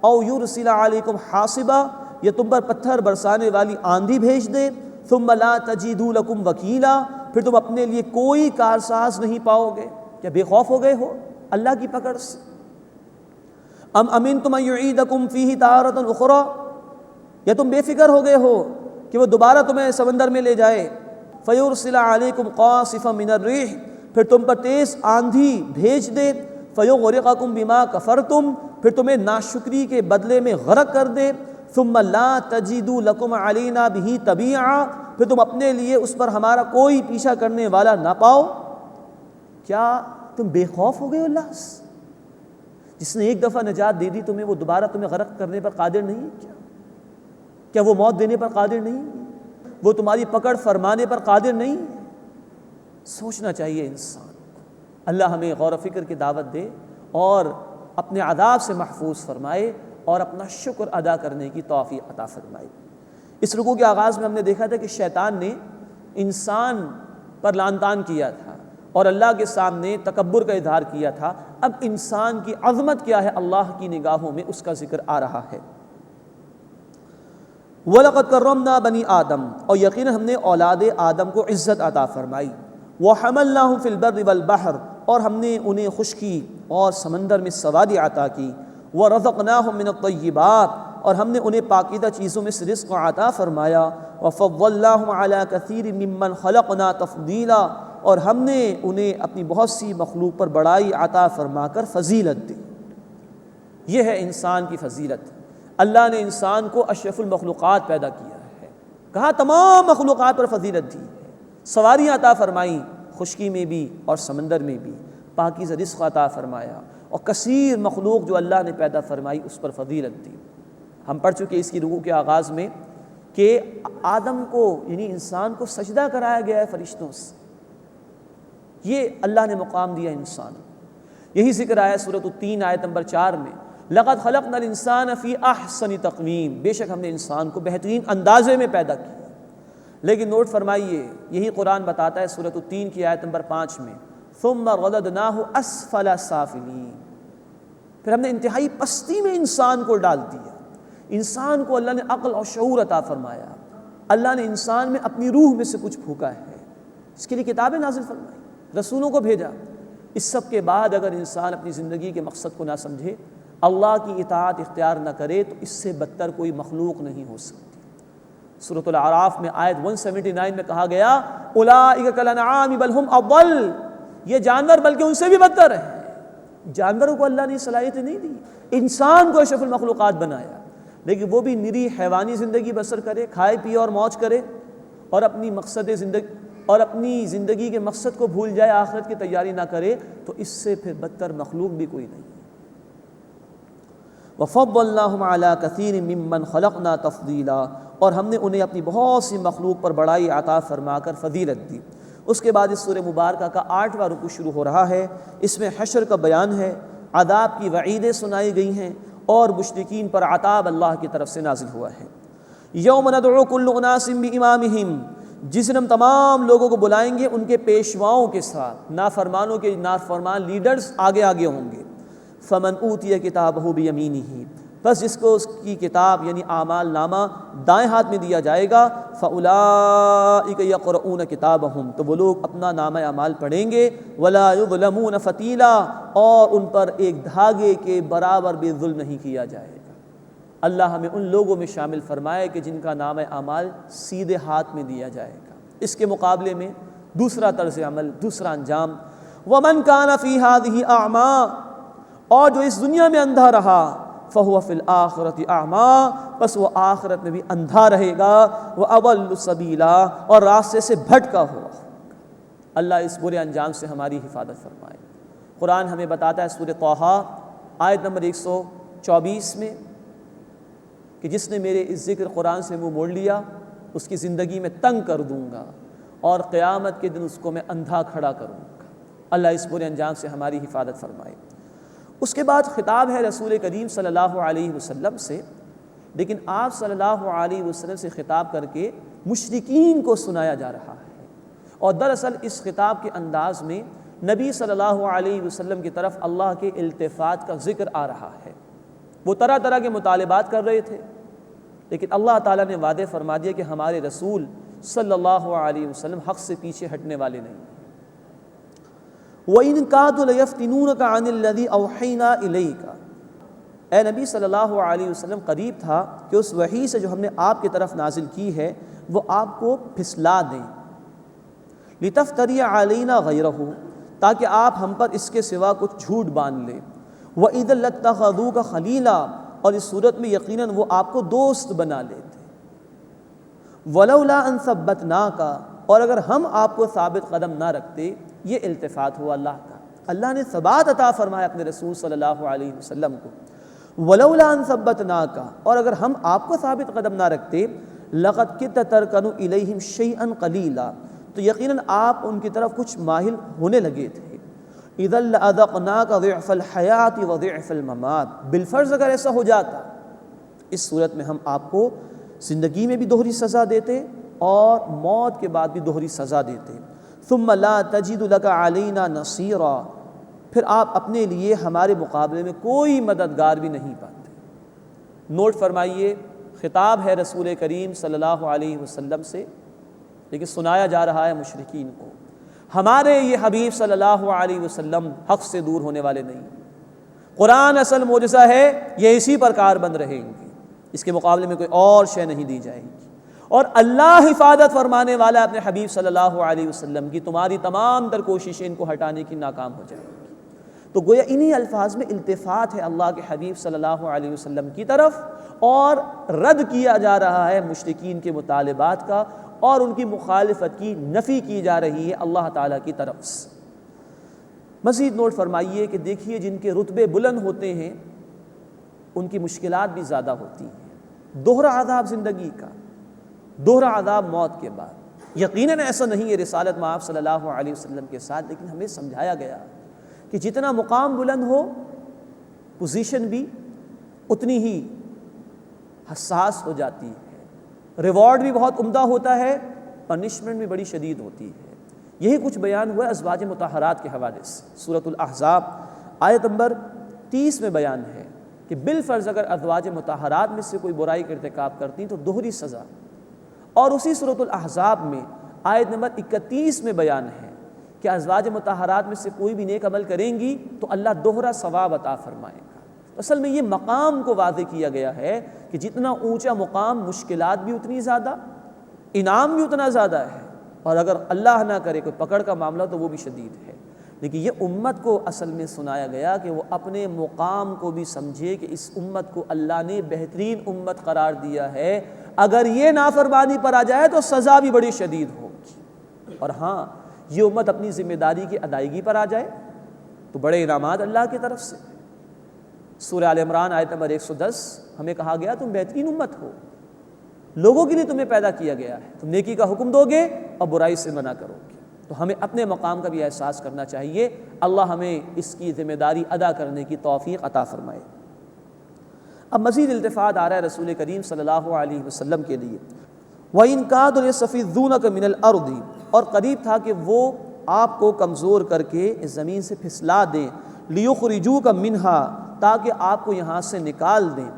او یرسل علیکم حاصبا، یا تم پر پتھر برسانے والی آندھی بھیج دے، ثم لا تجدوا لکم وکیلا، پھر تم اپنے لیے کوئی کارساز نہیں پاؤ گے۔ کیا بے خوف ہو گئے ہو اللہ کی پکڑ سے؟ ام امنتم ان یعیدکم فیہ تارۃ اخری، یا تم بے فکر ہو گئے ہو کہ وہ دوبارہ تمہیں سمندر میں لے جائے، فیرسل علیکم قاصفا من الریح، پھر تم پر تیز آندھی بھیج دے، فیغرقکم بما کفرتم، پھر تمہیں ناشکری کے بدلے میں غرق کر دے، ثم لا تجدوا لکم علینا بہ تبیعا، پھر تم اپنے لیے اس پر ہمارا کوئی پیچھا کرنے والا نہ پاؤ۔ کیا تم بے خوف ہو گئے ہو اللہ سے؟ جس نے ایک دفعہ نجات دے دی تمہیں، وہ دوبارہ تمہیں غرق کرنے پر قادر نہیں ہے؟ کیا وہ موت دینے پر قادر نہیں ہے؟ وہ تمہاری پکڑ فرمانے پر قادر نہیں ہے؟ سوچنا چاہیے انسان کو۔ اللہ ہمیں غور و فکر کی دعوت دے اور اپنے عذاب سے محفوظ فرمائے اور اپنا شکر ادا کرنے کی توفیق عطا فرمائے۔ اس رکوع کے آغاز میں ہم نے دیکھا تھا کہ شیطان نے انسان پر لعن طعن کیا تھا اور اللہ کے سامنے تکبر کا اظہار کیا تھا۔ اب انسان کی عظمت کیا ہے اللہ کی نگاہوں میں، اس کا ذکر آ رہا ہے۔ وَلَقَدْ كَرَّمْنَا بَنِي آدم، اور یقیناً ہم نے اولاد آدم کو عزت عطا فرمائی۔ وَحَمَلْنَاهُمْ فِي الْبَرِّ وَالْبَحْرِ، اور ہم نے انہیں خشکی اور سمندر میں سواری عطا کی۔ وَرَزَقْنَاهُمْ مِنَ الطَّيِّبَاتِ، اور ہم نے انہیں پاکیزہ چیزوں میں سے رزق عطا فرمایا۔ وَفَضَّلْنَاهُمْ عَلَى كَثِيرٍ مِّمَّنْ خَلَقْنَا تَفْضِيلًا، اور ہم نے انہیں اپنی بہت سی مخلوق پر بڑائی عطا فرما کر فضیلت دی۔ یہ ہے انسان کی فضیلت۔ اللہ نے انسان کو اشرف المخلوقات پیدا کیا ہے، کہا تمام مخلوقات پر فضیلت دی ہے، سواریاں عطا فرمائیں خشکی میں بھی اور سمندر میں بھی، پاکیزہ رزق عطا فرمایا، اور کثیر مخلوق جو اللہ نے پیدا فرمائی اس پر فضیلت دی۔ ہم پڑھ چکے اس کی رکوع کے آغاز میں کہ آدم کو یعنی انسان کو سجدہ کرایا گیا ہے فرشتوں سے، یہ اللہ نے مقام دیا انسان۔ یہی ذکر آیا سورۃ التین آیت نمبر 4 میں، لَقَدْ خَلَقْنَا الْإِنسَانَ فِي أَحْسَنِ تَقْوِيمٍ، بے شک ہم نے انسان کو بہترین اندازے میں پیدا کیا۔ لیکن نوٹ فرمائیے، یہی قرآن بتاتا ہے سورۃ التین کی آیت نمبر 5 میں، ثُمَّ رَدَدْنَاهُ أَسْفَلَ سَافِلِينَ، پھر ہم نے انتہائی پستی میں انسان کو ڈال دیا۔ انسان کو اللہ نے عقل اور شعور عطا فرمایا، اللہ نے انسان میں اپنی روح میں سے کچھ پھونکا ہے، اس کے لیے کتابیں نازل فرمائی، رسولوں کو بھیجا۔ اس سب کے بعد اگر انسان اپنی زندگی کے مقصد کو نہ سمجھے، اللہ کی اطاعت اختیار نہ کرے، تو اس سے بدتر کوئی مخلوق نہیں ہو سکتی۔ سورۃ الاعراف میں آیت 179 میں کہا گیا، اولئک کالانعام بل ہم اضل، یہ جانور بلکہ ان سے بھی بدتر ہیں۔ جانوروں کو اللہ نے صلاحیتیں نہیں دی، انسان کو اشرف المخلوقات بنایا، لیکن وہ بھی نری حیوانی زندگی بسر کرے، کھائے پیے اور موج کرے، اور اپنی زندگی کے مقصد کو بھول جائے، آخرت کی تیاری نہ کرے، تو اس سے پھر بدتر مخلوق بھی کوئی نہیں۔ وَفَضَّلْنَاهُمْ عَلَى كَثِيرٍ مِّمَّنْ خَلَقْنَا تَفْضِيلًا، اور ہم نے انہیں اپنی بہت سی مخلوق پر بڑائی عطا فرما کر فضیلت دی۔ اس کے بعد اس سورہ مبارکہ کا 8واں رکوع شروع ہو رہا ہے۔ اس میں حشر کا بیان ہے، عذاب کی وعیدیں سنائی گئی ہیں، اور مشرکین پر عذاب اللہ کی طرف سے نازل ہوا ہے۔ یوم ندعو کل اناس بامامہم، جس دن ہم تمام لوگوں کو بلائیں گے ان کے پیشواؤں کے ساتھ، نافرمانوں کے نافرمان لیڈرز آگے آگے ہوں گے۔ فمن اوتی کتابہ بیمینہ، بس جس کو اس کی کتاب یعنی اعمال نامہ دائیں ہاتھ میں دیا جائے گا، فاولئک یقرؤون کتابہم، تو وہ لوگ اپنا نامہ اعمال پڑھیں گے، ولا یظلمون فتیلا، اور ان پر ایک دھاگے کے برابر بھی ظلم نہیں کیا جائے گا۔ اللہ ہمیں ان لوگوں میں شامل فرمائے کہ جن کا نامہ اعمال سیدھے ہاتھ میں دیا جائے گا۔ اس کے مقابلے میں دوسرا طرز عمل، دوسرا انجام، ومن کان فی ہذہ اعمی، اور جو اس دنیا میں اندھا رہا، فہو فی الآخرۃ اعمی، بس وہ آخرت میں بھی اندھا رہے گا، واضل سبیلا، اور راستے سے بھٹکا ہوا۔ اللہ اس برے انجام سے ہماری حفاظت فرمائے۔ قرآن ہمیں بتاتا ہے سورہ طٰہٰ آیت نمبر 124 میں، کہ جس نے میرے اس ذکر قرآن سے منہ موڑ لیا اس کی زندگی میں تنگ کر دوں گا اور قیامت کے دن اس کو میں اندھا کھڑا کروں گا۔ اللہ اس برے انجام سے ہماری حفاظت فرمائے۔ اس کے بعد خطاب ہے رسول کریم صلی اللہ علیہ وسلم سے، لیکن آپ صلی اللہ علیہ وسلم سے خطاب کر کے مشرکین کو سنایا جا رہا ہے، اور دراصل اس خطاب کے انداز میں نبی صلی اللہ علیہ وسلم کی طرف اللہ کے التفات کا ذکر آ رہا ہے۔ وہ طرح طرح کے مطالبات کر رہے تھے، لیکن اللہ تعالیٰ نے وعدے فرما دیا کہ ہمارے رسول صلی اللہ علیہ وسلم حق سے پیچھے ہٹنے والے نہیں۔ وَإِن كَادُوا لَيَفْتِنُونَكَ عَنِ الَّذِي أَوْحَيْنَا إِلَيْكَ، اے نبی صلی اللہ علیہ وسلم قریب تھا کہ اس وحی سے جو ہم نے آپ کی طرف نازل کی ہے وہ آپ کو پھسلا دیں، لِتَفْتَرِيَ عَلَيْنَا غَيْرَهُ، تاکہ آپ ہم پر اس کے سوا کچھ جھوٹ باندھ لیں، وَإِذًا لَاتَّخَذُوكَ خَلِيلًا، اور اس صورت میں یقیناً وہ آپ کو دوست بنا لیتے، وَلَوْلَا أَن ثَبَّتْنَاكَ، اور اگر ہم آپ کو ثابت قدم نہ رکھتے۔ یہ التفات ہوا اللہ کا، اللہ نے ثبات عطا فرمایا اپنے رسول صلی اللہ علیہ وسلم کو۔ وَلَوْلَا أَن ثَبَّتْنَاكَ، اور اگر ہم آپ کو ثابت قدم نہ رکھتے، لَقَدْ كِدتَّ تَرْكَنُ إِلَيْهِمْ شَيْئًا قَلِيلًا، تو یقیناً آپ ان کی طرف کچھ مائل ہونے لگے تھے۔ اِذًا لَأَذَقْنَاكَ ضِعْفَ الْحَيَاةِ وَضِعْفَ الْمَمَاتِ، بالفرض اگر ایسا ہو جاتا اس صورت میں ہم آپ کو زندگی میں بھی دوہری سزا دیتے اور موت کے بعد بھی دوہری سزا دیتے۔ ثُمَّ لَا تَجِدُ لَكَ عَلَيْنَا نَصِيرًا، پھر آپ اپنے لیے ہمارے مقابلے میں کوئی مددگار بھی نہیں پاتے۔ نوٹ فرمائیے، خطاب ہے رسول کریم صلی اللہ علیہ وسلم سے، لیکن سنایا جا رہا ہے مشرکین کو۔ ہمارے یہ حبیب صلی اللہ علیہ وسلم حق سے دور ہونے والے نہیں، قرآن اصل معجزہ ہے، یہ اسی پر کاربند رہیں گے، اس کے مقابلے میں کوئی اور شے نہیں دی جائے گی، اور اللہ حفاظت فرمانے والا اپنے حبیب صلی اللہ علیہ وسلم کی، تمہاری تمام تر کوششیں ان کو ہٹانے کی ناکام ہو جائیں گی۔ تو گویا انہی الفاظ میں التفات ہے اللہ کے حبیب صلی اللہ علیہ وسلم کی طرف، اور رد کیا جا رہا ہے مشرکین کے مطالبات کا، اور ان کی مخالفت کی نفی کی جا رہی ہے اللہ تعالیٰ کی طرف سے۔ مزید نوٹ فرمائیے کہ دیکھیے جن کے رتبے بلند ہوتے ہیں ان کی مشکلات بھی زیادہ ہوتی ہیں۔ دوہرا عذاب زندگی کا، دوہرا عذاب موت کے بعد، یقیناً ایسا نہیں ہے رسالت میں آپ صلی اللہ علیہ وسلم کے ساتھ، لیکن ہمیں سمجھایا گیا کہ جتنا مقام بلند ہو پوزیشن بھی اتنی ہی حساس ہو جاتی ہے، ریوارڈ بھی بہت عمدہ ہوتا ہے، پنشمنٹ بھی بڑی شدید ہوتی ہے۔ یہی کچھ بیان ہوا ازواج مطہرات کے حوالے سے۔ سورۃ الاحزاب آیت نمبر 30 میں بیان ہے کہ بالفرض اگر ازواج مطہرات میں سے کوئی برائی کا ارتکاب کرتی تو دوہری سزا، اور اسی سورۃ الاحزاب میں آیت نمبر 31 میں بیان ہے کہ ازواج مطہرات میں سے کوئی بھی نیک عمل کریں گی تو اللہ دوہرا ثواب عطا فرمائے گا۔ اصل میں یہ مقام کو واضح کیا گیا ہے کہ جتنا اونچا مقام مشکلات بھی اتنی زیادہ، انعام بھی اتنا زیادہ ہے، اور اگر اللہ نہ کرے کوئی پکڑ کا معاملہ تو وہ بھی شدید ہے۔ لیکن یہ امت کو اصل میں سنایا گیا کہ وہ اپنے مقام کو بھی سمجھے کہ اس امت کو اللہ نے بہترین امت قرار دیا ہے، اگر یہ نافرمانی پر آ جائے تو سزا بھی بڑی شدید ہوگی، اور ہاں یہ امت اپنی ذمہ داری کی ادائیگی پر آ جائے تو بڑے انعامات اللہ کی طرف سے۔ سورہ آل عمران آیت نمبر 110 ہمیں کہا گیا تم بہترین امت ہو، لوگوں کے لیے تمہیں پیدا کیا گیا ہے، تم نیکی کا حکم دو گے اور برائی سے منع کرو گے۔ تو ہمیں اپنے مقام کا بھی احساس کرنا چاہیے، اللہ ہمیں اس کی ذمہ داری ادا کرنے کی توفیق عطا فرمائے۔ اب مزید التفات آ رہا ہے رسول کریم صلی اللہ علیہ وسلم کے لیے، وَإِن كَادُوا لِيَسْتَفِزُّونَكَ مِنَ الْأَرْضِ، اور قریب تھا کہ وہ آپ کو کمزور کر کے اس زمین سے پھسلا دیں، لِيُخْرِجُوكَ مِنْهَا، تاکہ آپ کو یہاں سے نکال دیں،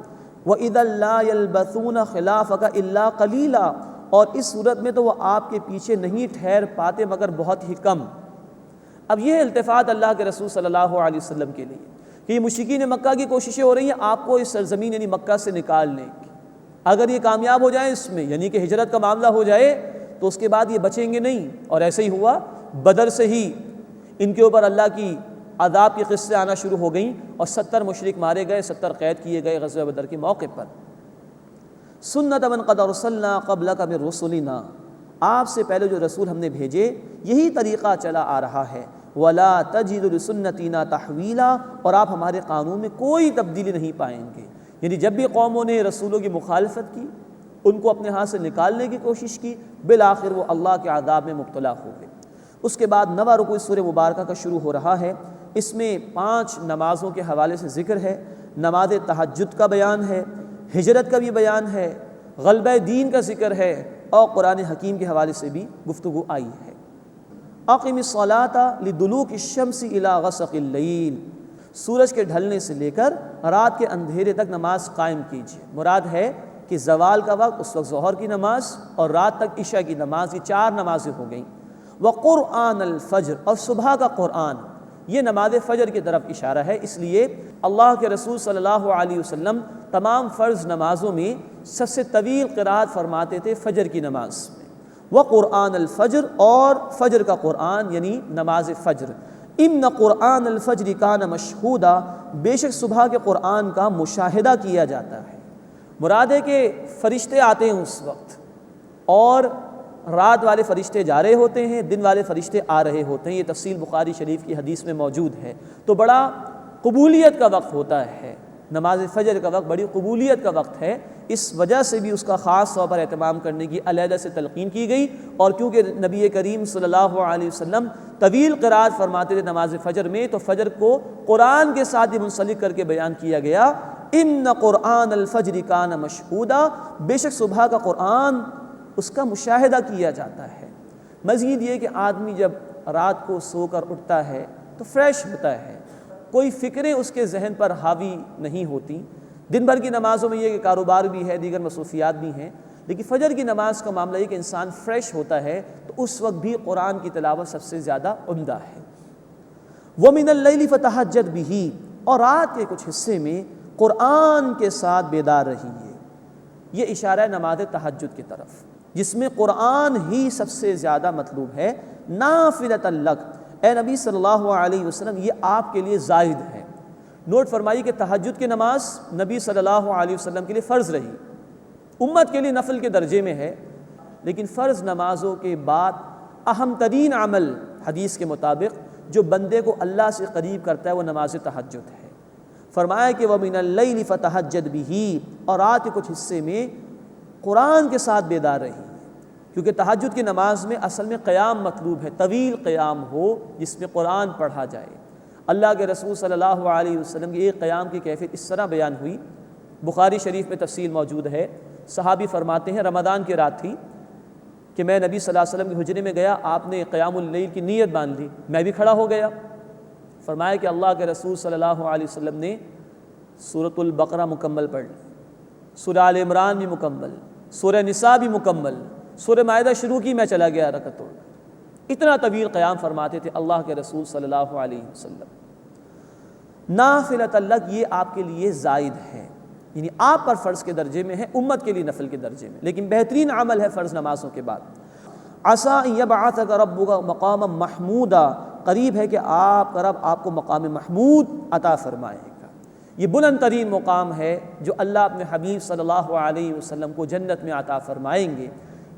وَإِذًا لَا يَلْبَثُونَ خِلَافَكَ إِلَّا قَلِيلًا، اور اس صورت میں تو وہ آپ کے پیچھے نہیں ٹھہر پاتے مگر بہت ہی کم۔ اب یہ التفات اللہ کے رسول صلی اللہ علیہ وسلم کے لیے کہ یہ مشرکین مکہ کی کوششیں ہو رہی ہیں آپ کو اس سرزمین یعنی مکہ سے نکالنے کی، اگر یہ کامیاب ہو جائیں اس میں، یعنی کہ ہجرت کا معاملہ ہو جائے تو اس کے بعد یہ بچیں گے نہیں، اور ایسے ہی ہوا، بدر سے ہی ان کے اوپر اللہ کی عذاب کی قصے آنا شروع ہو گئیں اور 70 مشرک مارے گئے، 70 قید کیے گئے غزوہ بدر کے موقع پر۔ سنت من قد ارسلنا قبلک من رسلنا، آپ سے پہلے جو رسول ہم نے بھیجے یہی طریقہ چلا آ رہا ہے، ولا تجد لسنتنا تحویلا، اور آپ ہمارے قانون میں کوئی تبدیلی نہیں پائیں گے۔ یعنی جب بھی قوموں نے رسولوں کی مخالفت کی، ان کو اپنے ہاتھ سے نکالنے کی کوشش کی، بالآخر وہ اللہ کے عذاب میں مبتلا ہو گئے۔ اس کے بعد 9واں رکوع اس سورہ مبارکہ کا شروع ہو رہا ہے۔ اس میں 5 نمازوں کے حوالے سے ذکر ہے، نماز تہجد کا بیان ہے، ہجرت کا بھی بیان ہے، غلبہ دین کا ذکر ہے، اور قرآن حکیم کے حوالے سے بھی گفتگو آئی ہے۔ اقم الصلاۃ لدلوک الشمس الی غسق اللیل، سورج کے ڈھلنے سے لے کر رات کے اندھیرے تک نماز قائم کیجیے۔ مراد ہے کہ زوال کا وقت، اس وقت ظہر کی نماز، اور رات تک عشاء کی نماز، یہ 4 نمازیں ہو گئیں۔ وقرآن الفجر، اور صبح کا قرآن، یہ نماز فجر کی طرف اشارہ ہے، اس لیے اللہ کے رسول صلی اللہ علیہ وسلم تمام فرض نمازوں میں سب سے طویل قرات فرماتے تھے فجر کی نماز میں۔ وقرآن الفجر، اور فجر کا قرآن یعنی نماز فجر۔ ان قرآن الفجر کان مشہودا، بے شک صبح کے قرآن کا مشاہدہ کیا جاتا ہے۔ مراد ہے کہ فرشتے آتے ہیں اس وقت، اور رات والے فرشتے جا رہے ہوتے ہیں، دن والے فرشتے آ رہے ہوتے ہیں۔ یہ تفصیل بخاری شریف کی حدیث میں موجود ہے۔ تو بڑا قبولیت کا وقت ہوتا ہے، نماز فجر کا وقت بڑی قبولیت کا وقت ہے، اس وجہ سے بھی اس کا خاص طور پر اہتمام کرنے کی علیحدہ سے تلقین کی گئی۔ اور کیونکہ نبی کریم صلی اللہ علیہ وسلم طویل قرات فرماتے تھے نماز فجر میں، تو فجر کو قرآن کے ساتھ ہی منسلک کر کے بیان کیا گیا۔ ان قرآن الفجر کان مشہودا، بے شک صبح کا قرآن اس کا مشاہدہ کیا جاتا ہے۔ مزید یہ کہ آدمی جب رات کو سو کر اٹھتا ہے تو فریش ہوتا ہے، کوئی فکریں اس کے ذہن پر حاوی نہیں ہوتی۔ دن بھر کی نمازوں میں یہ کہ کاروبار بھی ہے، دیگر مصروفیات بھی ہیں، لیکن فجر کی نماز کا معاملہ یہ کہ انسان فریش ہوتا ہے، تو اس وقت بھی قرآن کی تلاوت سب سے زیادہ عمدہ ہے۔ وَمِنَ اللَّيْلِ فَتَہَجَّدْ بِهِ، اور رات کے کچھ حصے میں قرآن کے ساتھ بیدار رہیے۔ یہ اشارہ ہے نماز تہجد کی طرف، جس میں قرآن ہی سب سے زیادہ مطلوب ہے۔ نافلۃ لک، اے نبی صلی اللہ علیہ وسلم، یہ آپ کے لیے زائد ہے۔ نوٹ فرمائیے کہ تہجد کی نماز نبی صلی اللہ علیہ وسلم کے لیے فرض رہی، امت کے لیے نفل کے درجے میں ہے، لیکن فرض نمازوں کے بعد اہم ترین عمل حدیث کے مطابق جو بندے کو اللہ سے قریب کرتا ہے وہ نماز تہجد ہے۔ فرمایا کہ وَمِنَ اللَّيْلِ فَتَہَجَّدْ بِهِ، اور رات کے کچھ حصے میں قرآن کے ساتھ بیدار رہی، کیونکہ تہجد کی نماز میں اصل میں قیام مطلوب ہے، طویل قیام ہو جس میں قرآن پڑھا جائے۔ اللہ کے رسول صلی اللہ علیہ وسلم کی ایک قیام کی کیفیت اس طرح بیان ہوئی، بخاری شریف میں تفصیل موجود ہے۔ صحابی فرماتے ہیں رمضان کی رات تھی کہ میں نبی صلی اللہ علیہ وسلم کے حجرے میں گیا، آپ نے قیام اللیل کی نیت باندھ لی، میں بھی کھڑا ہو گیا۔ فرمایا کہ اللہ کے رسول صلی اللہ علیہ وسلم نے سورۃ البقرہ مکمل پڑھ لی، سورہ آل عمران بھی مکمل، سورہ نساء بھی مکمل، سورہ مائدہ شروع کی، میں چلا گیا رکعت توڑ۔ اتنا طویل قیام فرماتے تھے اللہ کے رسول صلی اللہ علیہ وسلم۔ نافلۃ لک، یہ آپ کے لیے زائد ہے، یعنی آپ پر فرض کے درجے میں ہے، امت کے لیے نفل کے درجے میں، لیکن بہترین عمل ہے فرض نمازوں کے بعد۔ عسیٰ ان یبعثک ربک مقاما محمودا، قریب ہے کہ آپ کا رب آپ کو مقام محمود عطا فرمائے گا۔ یہ بلند ترین مقام ہے جو اللہ اپنے حبیب صلی اللہ علیہ وسلم کو جنت میں عطا فرمائیں گے۔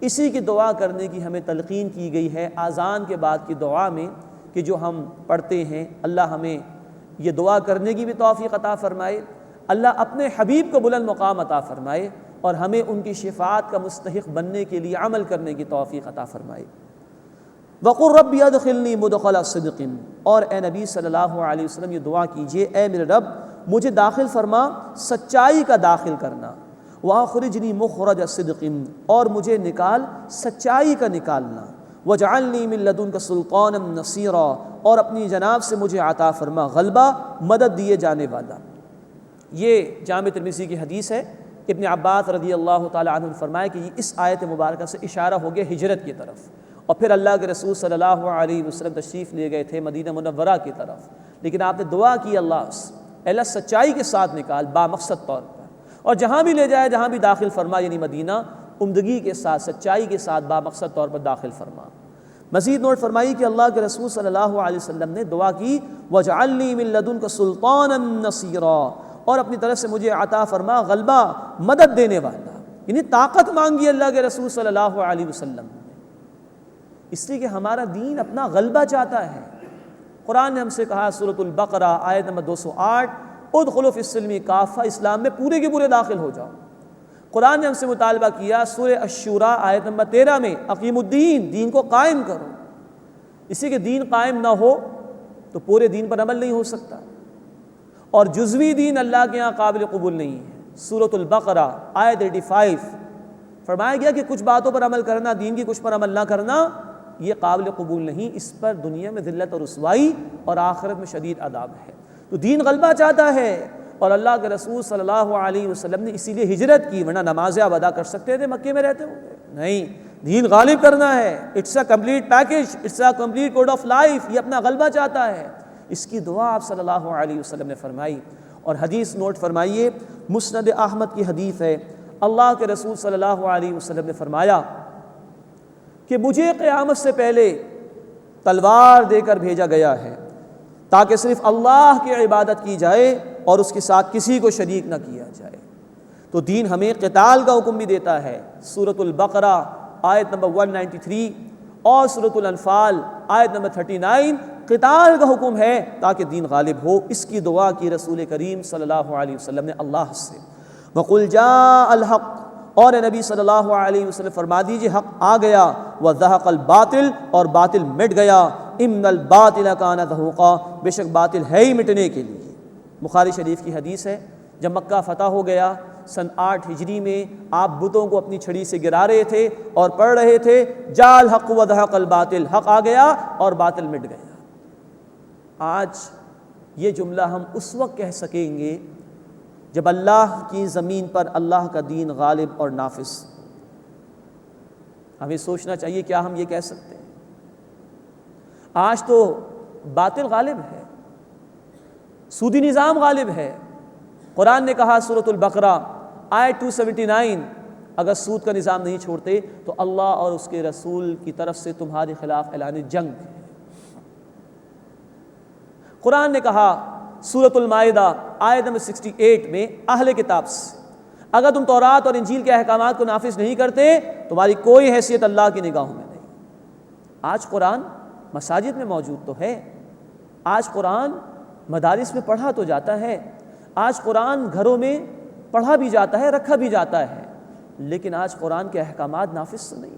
اسی کی دعا کرنے کی ہمیں تلقین کی گئی ہے اذان کے بعد کی دعا میں، کہ جو ہم پڑھتے ہیں، اللہ ہمیں یہ دعا کرنے کی بھی توفیق عطا فرمائے، اللہ اپنے حبیب کو بلند مقام عطا فرمائے، اور ہمیں ان کی شفاعت کا مستحق بننے کے لیے عمل کرنے کی توفیق عطا فرمائے۔ وَقُلْ رَبِّ أَدْخِلْنِي مُدْخَلَ صِدْقٍ، اور اے نبی صلی اللہ علیہ وسلم یہ دعا کیجئے، اے میرے رب مجھے داخل فرما سچائی کا داخل کرنا، وَأَخْرِجْنِي مُخْرَجَ صِدْقٍ، اور مجھے نکال سچائی کا نکالنا، وَاجْعَلْنِي مِن لَّدُنْكَ سُلْطَانًا نَصِيرًا، اور اپنی جناب سے مجھے عطا فرما غلبہ، مدد دیے جانے والا۔ یہ جامع ترمذی کی حدیث ہے۔ ابن عباس رضی اللہ تعالی عنہ نے فرمایا کہ اس آیت مبارکہ سے اشارہ ہو گیا ہجرت کی طرف، اور پھر اللہ کے رسول صلی اللہ علیہ وسلم تشریف لے گئے تھے مدینہ منورہ کی طرف، لیکن آپ نے دعا کی اللہ سے، اللہ سچائی کے ساتھ نکال بامقصد طور پر، اور جہاں بھی لے جائے جہاں بھی داخل فرما، یعنی مدینہ عمدگی کے ساتھ سچائی کے ساتھ بامقصد طور پر داخل فرما۔ مزید نوٹ فرمائی کہ اللہ کے رسول صلی اللہ علیہ وسلم نے دعا کی وَاجْعَلْنِي مِن لَّدُنْكَ سُلْطَانًا نَصِيرًا، اور اپنی طرف سے مجھے عطا فرما غلبہ، مدد دینے والا، یعنی طاقت مانگی اللہ کے رسول صلی اللہ علیہ وسلم نے، اس لیے کہ ہمارا دین اپنا غلبہ چاہتا ہے۔ قرآن نے ہم سے کہا سورۃ البقرہ آیت نمبر 208، ادخلوا فی السلم کافہ، اسلام میں پورے کے پورے داخل ہو جاؤ۔ قرآن نے ہم سے مطالبہ کیا سورہ الشورى آیت نمبر 13 میں، اقیم الدین، دین کو قائم کرو۔ اسی کے دین قائم نہ ہو تو پورے دین پر عمل نہیں ہو سکتا، اور جزوی دین اللہ کے یہاں قابل قبول نہیں ہے۔ سورۃ البقرہ آیت 85 فرمایا گیا کہ کچھ باتوں پر عمل کرنا، دین کی کچھ پر عمل نہ کرنا، یہ قابل قبول نہیں، اس پر دنیا میں ذلت اور رسوائی اور آخرت میں شدید عذاب ہے۔ تو دین غلبہ چاہتا ہے، اور اللہ کے رسول صلی اللہ علیہ وسلم نے اسی لیے ہجرت کی، ورنہ نمازیں آپ ادا کر سکتے تھے مکے میں رہتے ہوئے، نہیں، دین غالب کرنا ہے۔ It's a complete package, it's a complete code of life, یہ اپنا غلبہ چاہتا ہے۔ اس کی دعا آپ صلی اللہ علیہ وسلم نے فرمائی، اور حدیث نوٹ فرمائیے، مسند احمد کی حدیث ہے، اللہ کے رسول صلی اللہ علیہ وسلم نے فرمایا کہ مجھے قیامت سے پہلے تلوار دے کر بھیجا گیا ہے تاکہ صرف اللہ کی عبادت کی جائے اور اس کے ساتھ کسی کو شریک نہ کیا جائے۔ تو دین ہمیں قتال کا حکم بھی دیتا ہے، سورۃ البقرہ آیت نمبر 193 اور سورۃ الانفال آیت نمبر 39 قتال کا حکم ہے تاکہ دین غالب ہو۔ اس کی دعا کی رسول کریم صلی اللہ علیہ وسلم نے اللہ سے۔ وَقُلْ جَاءَ الْحَقُّ، اور نبی صلی اللہ علیہ وسلم فرما دیجئے حق آ گیا، وَزَهَقَ الْبَاطِلُ، اور باطل مٹ گیا، اِنَّ الْبَاطِلَ كَانَ زَهُوقًا، بے شک باطل ہے ہی مٹنے کے لیے۔ بخاری شریف کی حدیث ہے، جب مکہ فتح ہو گیا سن 8 ہجری میں، آپ بتوں کو اپنی چھڑی سے گرا رہے تھے اور پڑھ رہے تھے جاء الحق وزهق الباطل، حق آ گیا اور باطل مٹ گیا۔ آج یہ جملہ ہم اس وقت کہہ سکیں گے جب اللہ کی زمین پر اللہ کا دین غالب اور نافذ۔ ہمیں سوچنا چاہیے کیا ہم یہ کہہ سکتے ہیں؟ آج تو باطل غالب ہے، سودی نظام غالب ہے۔ قرآن نے کہا سورۃ البقرہ آیت 279، اگر سود کا نظام نہیں چھوڑتے تو اللہ اور اس کے رسول کی طرف سے تمہارے خلاف اعلان جنگ ہے۔ قرآن نے کہا سورۃ المائدہ آیت نمبر 68 میں اہل کتاب سے، اگر تم تورات اور انجیل کے احکامات کو نافذ نہیں کرتے تمہاری کوئی حیثیت اللہ کی نگاہوں میں نہیں۔ آج قرآن مساجد میں موجود تو ہے، آج قرآن مدارس میں پڑھا تو جاتا ہے، آج قرآن گھروں میں پڑھا بھی جاتا ہے، رکھا بھی جاتا ہے، لیکن آج قرآن کے احکامات نافذ تو نہیں۔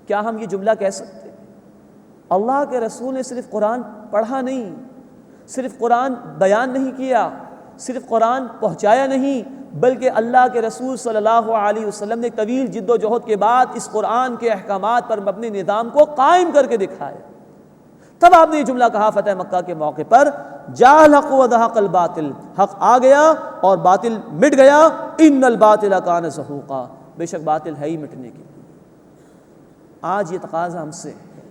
کیا ہم یہ جملہ کہہ سکتے ہیں؟ اللہ کے رسول نے صرف قرآن پڑھا نہیں، صرف قرآن بیان نہیں کیا، صرف قرآن پہنچایا نہیں، بلکہ اللہ کے رسول صلی اللہ علیہ وسلم نے طویل جد و جہد کے بعد اس قرآن کے احکامات پر مبنی نظام کو قائم کر کے دکھایا۔ تب آپ نے یہ جملہ کہا فتح مکہ کے موقع پر، جاء الحق وزهق الباطل، حق آ گیا اور باطل مٹ گیا، ان الباطل کان زہوقا، بے شک باطل ہے ہی مٹنے کے لیے۔ آج یہ تقاضا ہم سے ہے،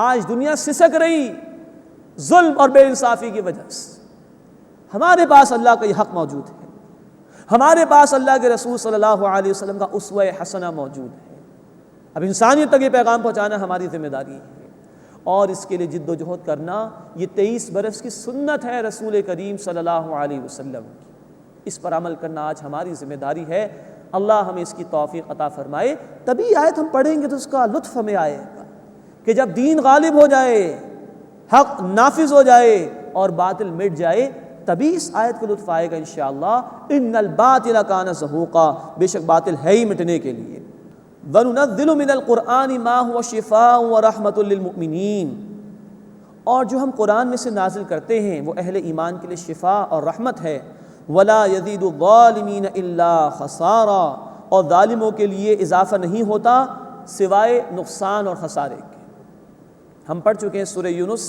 آج دنیا سسک رہی ظلم اور بے انصافی کی وجہ سے، ہمارے پاس اللہ کا یہ حق موجود ہے، ہمارے پاس اللہ کے رسول صلی اللہ علیہ وسلم کا اسوہ حسنہ موجود ہے۔ اب انسانیت تک یہ پیغام پہنچانا ہماری ذمہ داری ہے، اور اس کے لیے جد و جہد کرنا یہ 23 برس کی سنت ہے رسول کریم صلی اللہ علیہ وسلم کی، اس پر عمل کرنا آج ہماری ذمہ داری ہے۔ اللہ ہمیں اس کی توفیق عطا فرمائے۔ تبھی آیت ہم پڑھیں گے تو اس کا لطف ہمیں آئے گا کہ جب دین غالب ہو جائے، حق نافذ ہو جائے اور باطل مٹ جائے، تبھی اس آیت کا لطف آئے گا انشاءاللہ۔ ان الباطل کان زہوقا، بے شک باطل ہے ہی مٹنے کے لیے۔ وَنُنَزِّلُ مِنَ الْقُرْآنِ مَا هُوَ شِفَاءٌ وَرَحْمَةٌ لِّلْمُؤْمِنِينَ، اور جو ہم قرآن میں سے نازل کرتے ہیں وہ اہل ایمان کے لیے شفا اور رحمت ہے۔ وَلَا يَزِيدُ الظَّالِمِينَ إِلَّا خَسَارًا، اور ظالموں کے لیے اضافہ نہیں ہوتا سوائے نقصان اور خسارے کے۔ ہم پڑھ چکے ہیں سورہ یونس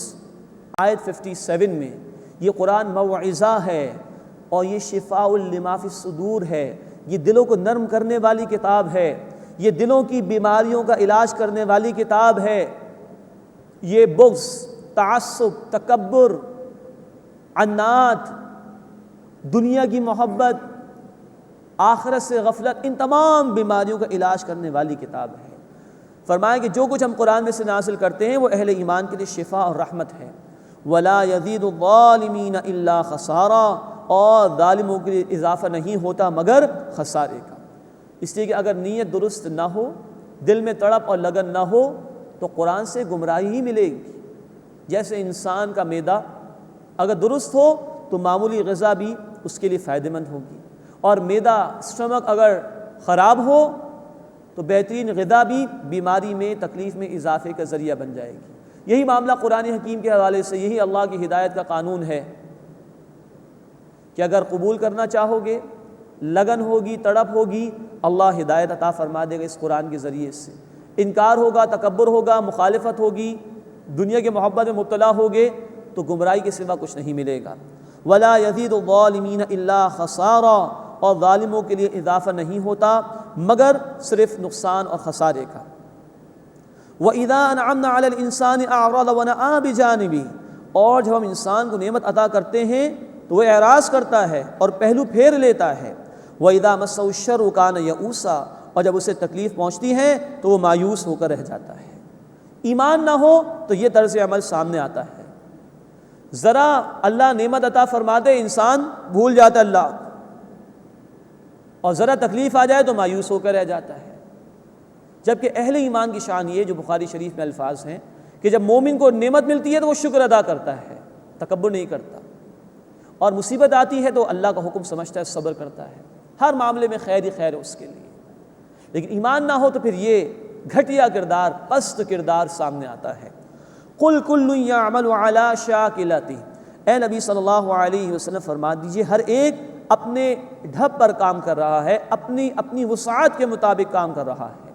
آیت 57 میں، یہ قرآن موعظہ ہے اور یہ شفاء لما فی الصدور ہے، یہ دلوں کو نرم کرنے والی کتاب ہے، یہ دلوں کی بیماریوں کا علاج کرنے والی کتاب ہے۔ یہ بغض، تعصب، تکبر، عناد، دنیا کی محبت، آخرت سے غفلت، ان تمام بیماریوں کا علاج کرنے والی کتاب ہے۔ فرمایا کہ جو کچھ ہم قرآن میں سے نازل کرتے ہیں وہ اہل ایمان کے لیے شفا اور رحمت ہے۔ وَلَا يَزِيدُ الظَّالِمِينَ إِلَّا خَسَارًا، اور ظالموں کے لیے اضافہ نہیں ہوتا مگر خسارے کا۔ اس لیے کہ اگر نیت درست نہ ہو، دل میں تڑپ اور لگن نہ ہو تو قرآن سے گمراہی ہی ملے گی۔ جیسے انسان کا معدہ اگر درست ہو تو معمولی غذا بھی اس کے لیے فائدہ مند ہوگی، اور معدہ اسٹمک اگر خراب ہو تو بہترین غذا بھی بیماری میں تکلیف میں اضافے کا ذریعہ بن جائے گی۔ یہی معاملہ قرآن حکیم کے حوالے سے، یہی اللہ کی ہدایت کا قانون ہے کہ اگر قبول کرنا چاہو گے، لگن ہوگی، تڑپ ہوگی، اللہ ہدایت عطا فرما دے گا اس قرآن کے ذریعے سے۔ انکار ہوگا، تکبر ہوگا، مخالفت ہوگی، دنیا کے محبت میں مبتلا ہوگے تو گمراہی کے سوا کچھ نہیں ملے گا۔ وَلَا يَزِيدُ الظَّالِمِينَ إِلَّا خَسَارًا، اور ظالموں کے لیے اضافہ نہیں ہوتا مگر صرف نقصان اور خسارے کا۔ وَإِذَا أَنْعَمْنَا عَلَى الْإِنسَانِ أَعْرَضَ وَنَأَىٰ بِجَانِبِهِ، اور جب ہم انسان کو نعمت عطا کرتے ہیں تو وہ اعراض کرتا ہے اور پہلو پھیر لیتا ہے۔ وَإِذَا مَسَّهُ الشَّرُّ كَانَ يَئُوسًا، اور جب اسے تکلیف پہنچتی ہے تو وہ مایوس ہو کر رہ جاتا ہے۔ ایمان نہ ہو تو یہ طرز عمل سامنے آتا ہے۔ ذرا اللہ نعمت عطا فرما دے، انسان بھول جاتا اللہ، اور ذرا تکلیف آ جائے تو مایوس ہو کر رہ جاتا ہے۔ جبکہ اہل ایمان کی شان یہ، جو بخاری شریف میں الفاظ ہیں، کہ جب مومن کو نعمت ملتی ہے تو وہ شکر ادا کرتا ہے، تکبر نہیں کرتا، اور مصیبت آتی ہے تو اللہ کا حکم سمجھتا ہے، صبر کرتا ہے، ہر معاملے میں خیر ہی خیر ہے اس کے لیے۔ لیکن ایمان نہ ہو تو پھر یہ گھٹیا کردار، پست کردار سامنے آتا ہے۔ قُلْ كُلٌّ يَعْمَلُ عَلَىٰ شَاكِلَتِهِ، اے نبی صلی اللہ علیہ وسلم فرما دیجئے ہر ایک اپنے ڈھب پر کام کر رہا ہے، اپنی وسعت کے مطابق کام کر رہا ہے۔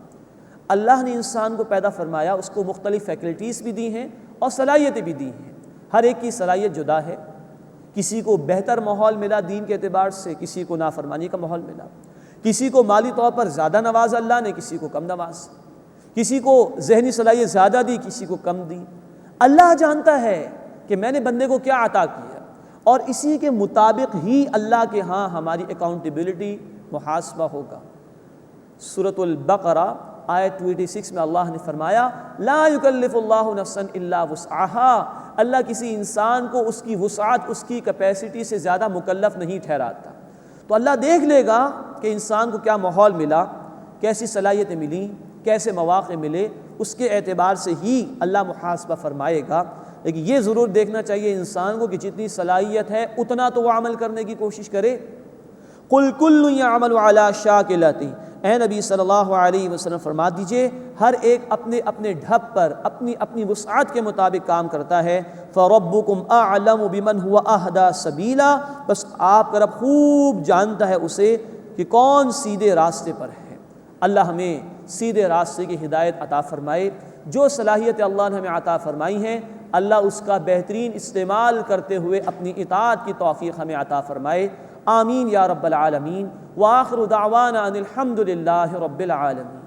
اللہ نے انسان کو پیدا فرمایا، اس کو مختلف فیکلٹیز بھی دی ہیں اور صلاحیتیں بھی دی ہیں، ہر ایک کی صلاحیت جدا ہے۔ کسی کو بہتر ماحول ملا دین کے اعتبار سے، کسی کو نافرمانی کا ماحول ملا، کسی کو مالی طور پر زیادہ نواز اللہ نے، کسی کو کم نواز، کسی کو ذہنی صلاحیت زیادہ دی، کسی کو کم دی۔ اللہ جانتا ہے کہ میں نے بندے کو کیا عطا کیا، اور اسی کے مطابق ہی اللہ کے ہاں ہماری اکاؤنٹیبلٹی، محاسبہ ہوگا۔ سورۃ البقرہ آیت 286 میں اللہ نے فرمایا لا یکلف اللہ نفسا الا وسعها، اللہ کسی انسان کو اس کی وسعت، اس کی کیپیسٹی سے زیادہ مکلف نہیں ٹھہراتا۔ تو اللہ دیکھ لے گا کہ انسان کو کیا ماحول ملا، کیسی صلاحیتیں ملیں، کیسے مواقع ملے، اس کے اعتبار سے ہی اللہ محاسبہ فرمائے گا۔ لیکن یہ ضرور دیکھنا چاہیے انسان کو کہ جتنی صلاحیت ہے اتنا تو وہ عمل کرنے کی کوشش کرے۔ قُلْ كُلٌّ يَعْمَلُ عَلَىٰ شَاكِلَتِهِ، اے نبی صلی اللہ علیہ وسلم فرما دیجئے ہر ایک اپنے ڈھب پر اپنی وسعت کے مطابق کام کرتا ہے۔ فَرَبُّكُمْ أَعْلَمُ بِمَنْ هُوَ أَهْدَىٰ سَبِيلًا، بس آپ کا رب خوب جانتا ہے اسے کہ کون سیدھے راستے پر ہے۔ اللہ ہمیں سیدھے راستے کی ہدایت عطا فرمائے۔ جو صلاحیت اللہ نے ہمیں عطا فرمائی ہیں، اللہ اس کا بہترین استعمال کرتے ہوئے اپنی اطاعت کی توفیق ہمیں عطا فرمائے۔ آمین یا رب العالمین۔ وآخر دعوانا ان الحمد للہ رب العالمین۔